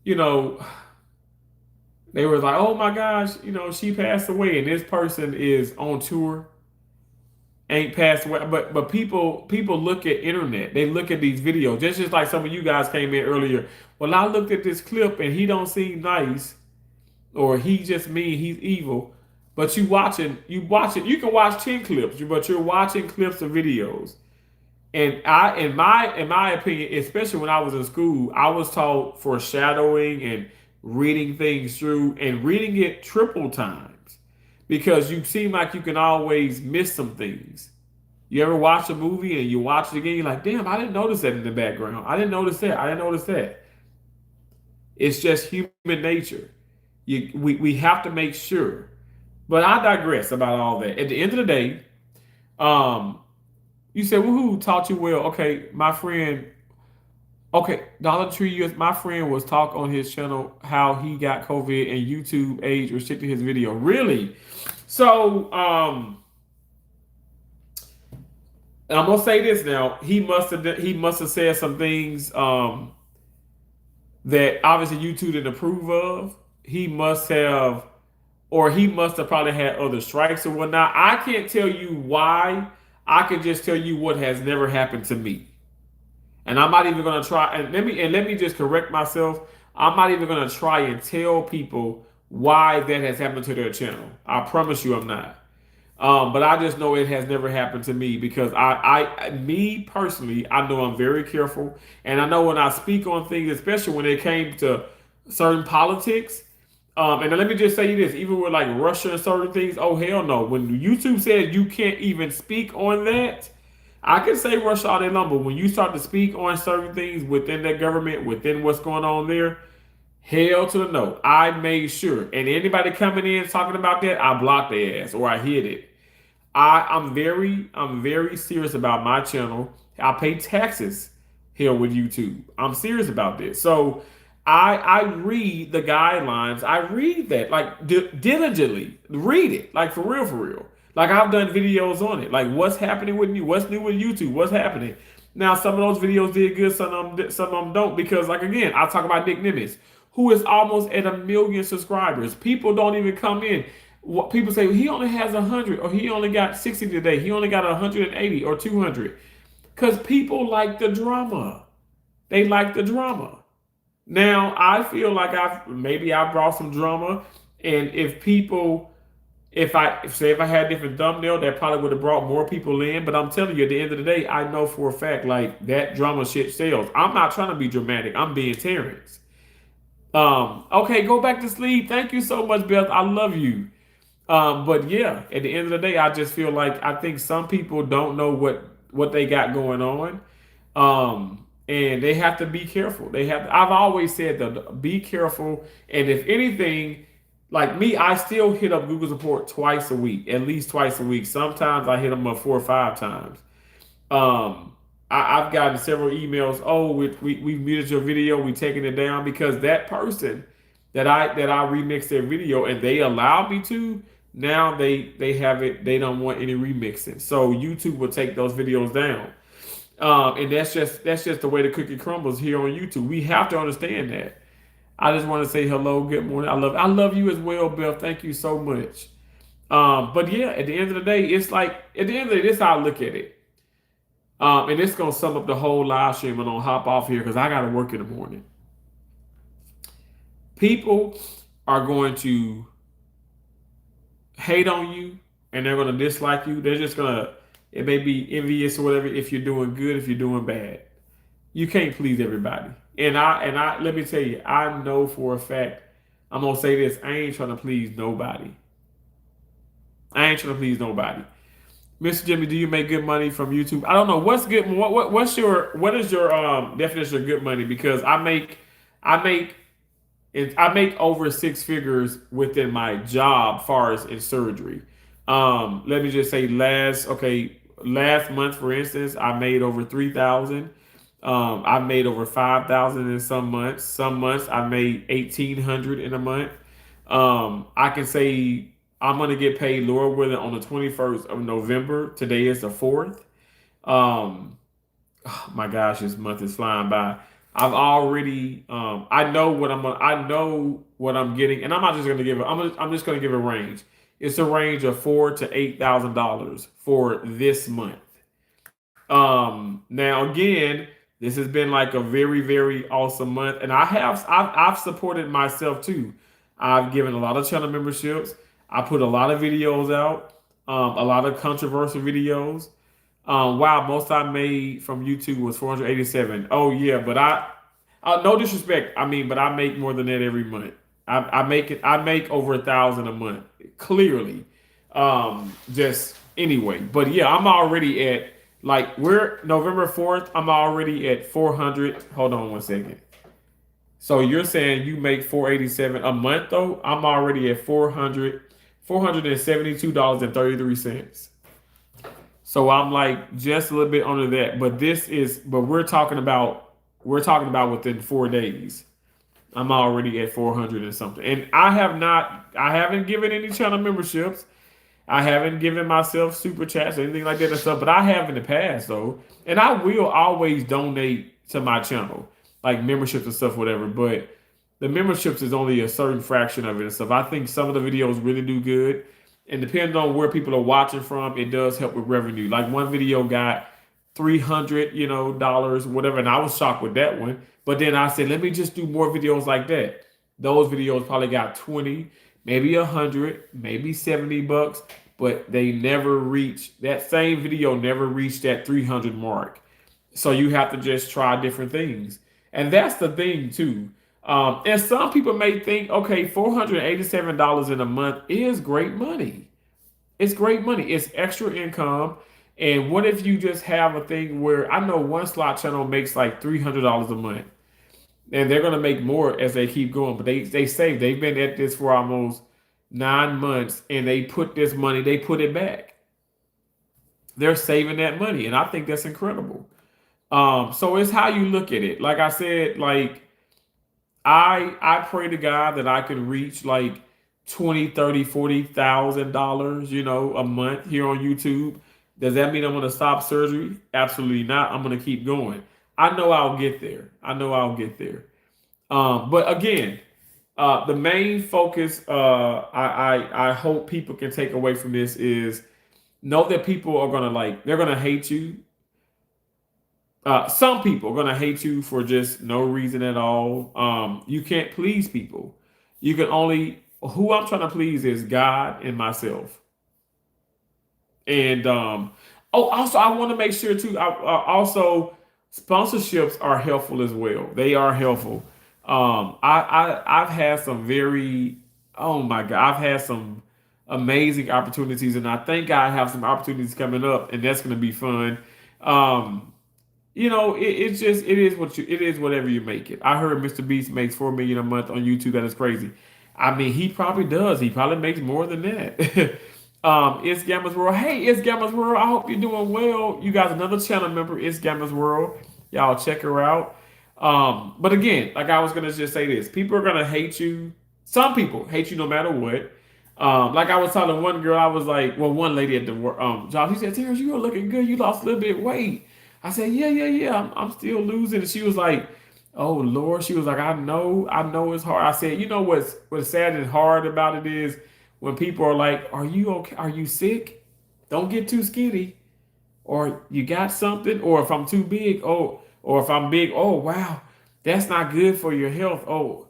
you know, they were like, oh my gosh, she passed away and this person is on tour, ain't passed away. But people look at internet. They look at these videos. Just like some of you guys came in earlier. Well, I looked at this clip and he don't seem nice, or he just mean, he's evil. But you can watch 10 clips, but you're watching clips of videos. And in my opinion, especially when I was in school, I was taught foreshadowing and reading things through and reading it triple times, because you seem like you can always miss some things. You ever watch a movie and you watch it again, you're like, damn, I didn't notice that in the background. I didn't notice that. I didn't notice that. It's just human nature. We have to make sure. But I digress about all that. At the end of the day, you said, well, who taught you well? Okay, my friend. Okay, Dollar Tree, my friend was talk on his channel how he got COVID and YouTube age restricted his video. Really? So, I'm gonna say this now. He must have said some things that obviously YouTube didn't approve of. He must have probably had other strikes or whatnot. I can't tell you why. I can just tell you what has never happened to me. And I'm not even going to try. And let me just correct myself. I'm not even going to try and tell people why that has happened to their channel. I promise you, I'm not. But I just know it has never happened to me, because me personally, I know I'm very careful, and I know when I speak on things, especially when it came to certain politics. And then let me just say this: even with like Russia and certain things, oh hell no! When YouTube says you can't even speak on that. I can say Russia all day long, but when you start to speak on certain things within that government, within what's going on there, hell to the no. I made sure. And anybody coming in talking about that, I blocked their ass or I hid it. I'm very serious about my channel. I pay taxes here with YouTube. I'm serious about this. So I read the guidelines. I read that like diligently. Read it like for real, for real. Like I've done videos on it. Like what's happening with me? What's new with YouTube? What's happening? Now some of those videos did good. Some of them don't, because like again, I talk about Nick Nimitz, who is almost at 1 million subscribers. People don't even come in. What people say, he only has 100, or he only got 60 today. He only got 180 or 200, because people like the drama. They like the drama. Now I feel like I brought some drama, and if I had a different thumbnail, that probably would have brought more people in. But I'm telling you, at the end of the day, I know for a fact like that drama shit sells. I'm not trying to be dramatic. I'm being Terrence. Okay, go back to sleep. Thank you so much, Beth. I love you. But yeah, at the end of the day, I just feel like I think some people don't know what they got going on. And they have to be careful. I've always said that, be careful. And if anything, like me, I still hit up Google support twice a week, at least twice a week. Sometimes I hit them up 4 or 5 times. I've gotten several emails. Oh, we muted your video. We taking it down, because that person that I remix their video and they allowed me to. Now they have it. They don't want any remixing, so YouTube will take those videos down. And that's just the way the cookie crumbles here on YouTube. We have to understand that. I just want to say hello, good morning. I love you as well, Bill. Thank you so much. But yeah, at the end of the day, it's like at the end of the day, this is how I look at it. And it's gonna sum up the whole live stream. I'm gonna hop off here because I gotta work in the morning. People are going to hate on you and they're gonna dislike you. They're just gonna, it may be envious or whatever if you're doing good, if you're doing bad. You can't please everybody. And I let me tell you, I know for a fact, I'm gonna say this, I ain't trying to please nobody. I ain't trying to please nobody. Mr. Jimmy, do you make good money from YouTube? I don't know. What's good? What is your definition of good money? Because I make I make over six figures within my job, far as in surgery. Let me just say, last month, for instance, I made over 3,000. I made over 5,000 in some months. Some months I made 1,800 in a month. I can say I'm gonna get paid, Lord willing, on the 21st of November. Today is the 4th. Um, oh my gosh, this month is flying by. I've already, I know what I'm getting, and I'm not just gonna give it. I'm just gonna give a range. It's a range of $4,000 to $8,000 for this month. Now again, this has been like a very, very awesome month, and I've supported myself too. I've given a lot of channel memberships. I put a lot of videos out, a lot of controversial videos. Wow, most I made from YouTube was 487. Oh yeah, but no disrespect. I mean, but I make more than that every month. I make over 1,000 a month, clearly. Just anyway, but yeah, I'm already at, like, we're November 4th. I'm already at 400. Hold on one second. So you're saying you make 487 a month though? I'm already at $472.33. So I'm like just a little bit under that, but we're talking about within 4 days. I'm already at 400 and something. And I haven't given any channel memberships. I haven't given myself super chats or anything like that and stuff, but I have in the past though. And I will always donate to my channel, like memberships and stuff, whatever. But the memberships is only a certain fraction of it and stuff. I think some of the videos really do good. And depending on where people are watching from, it does help with revenue. Like one video got $300, dollars, whatever, and I was shocked with that one. But then I said, let me just do more videos like that. Those videos probably got 20, maybe 100, maybe $70, but they never reached, that same video never reached that 300 mark. So you have to just try different things. And that's the thing too. And some people may think, okay, $487 in a month is great money. It's great money. It's extra income. And what if you just have a thing where, I know one slot channel makes like $300 a month, and they're gonna make more as they keep going. But they say they've been at this for almost 9 months, and they put it back. They're saving that money, and I think that's incredible. So it's how you look at it. Like I said, like I pray to God that I can reach like 20, 30, $40,000, a month here on YouTube. Does that mean I'm going to stop surgery? Absolutely not. I'm going to keep going. I know I'll get there. But again, the main focus I hope people can take away from this is know that people are going to, they're going to hate you. Some people are going to hate you for just no reason at all. You can't please people. Who I'm trying to please is God and myself. And also I want to make sure too. Also, sponsorships are helpful as well. They are helpful. I've had some oh my God, I've had some amazing opportunities, and I think I have some opportunities coming up, and that's going to be fun. It is whatever you make it. I heard Mr. Beast makes 4 million a month on YouTube. That is crazy. I mean, he probably does. He probably makes more than that. It's Gamma's World. Hey, it's Gamma's World. I hope you're doing well. You guys, another channel member, it's Gamma's World. Y'all check her out. But again, like I was gonna just say this: people are gonna hate you Some people hate you no matter what. Like I was telling one girl, I was like, well, one lady at the job, she said, Terrence, you are looking good. You lost a little bit of weight. I said, yeah, yeah, yeah. I'm still losing. And she was like, oh Lord. She was like, I know it's hard. I said, you know what's sad and hard about it is when people are like, are you okay? Are you sick? Don't get too skinny. Or you got something. Or if I'm too big, oh, or if I'm big, oh wow, that's not good for your health. Oh,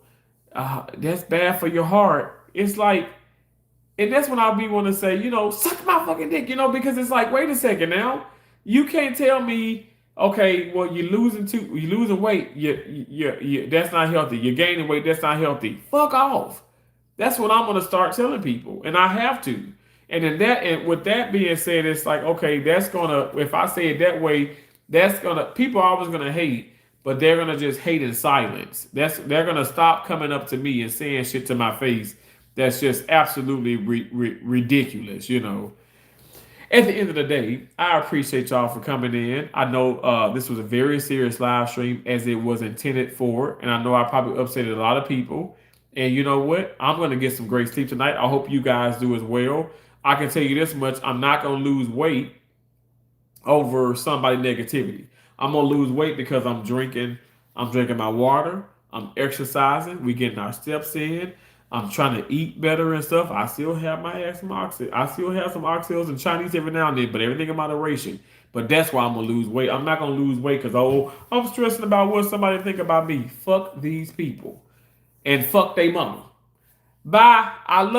that's bad for your heart. It's like, and that's when I'll be want to say, suck my fucking dick, because it's like, wait a second now, you can't tell me, okay, well, you're losing weight, that's not healthy. You're gaining weight, that's not healthy. Fuck off. That's what I'm gonna start telling people, and I have to. And with that being said, it's like, okay, that's gonna, if I say it that way, that's gonna, people are always gonna hate, but they're gonna just hate in silence. They're gonna stop coming up to me and saying shit to my face that's just absolutely ridiculous. At the end of the day, I appreciate y'all for coming in. I know this was a very serious live stream as it was intended for, and I know I probably upset a lot of people. And you know what? I'm going to get some great sleep tonight. I hope you guys do as well. I can tell you this much: I'm not going to lose weight over somebody negativity. I'm gonna lose weight because I'm drinking. I'm drinking my water. I'm exercising. We getting our steps in. I'm trying to eat better and stuff. I still have my ass some oxy. I still have some oxtails and Chinese every now and then, but everything in moderation. But that's why I'm gonna lose weight. I'm not gonna lose weight because I'm stressing about what somebody think about me. Fuck these people and fuck they mama. Bye. I love.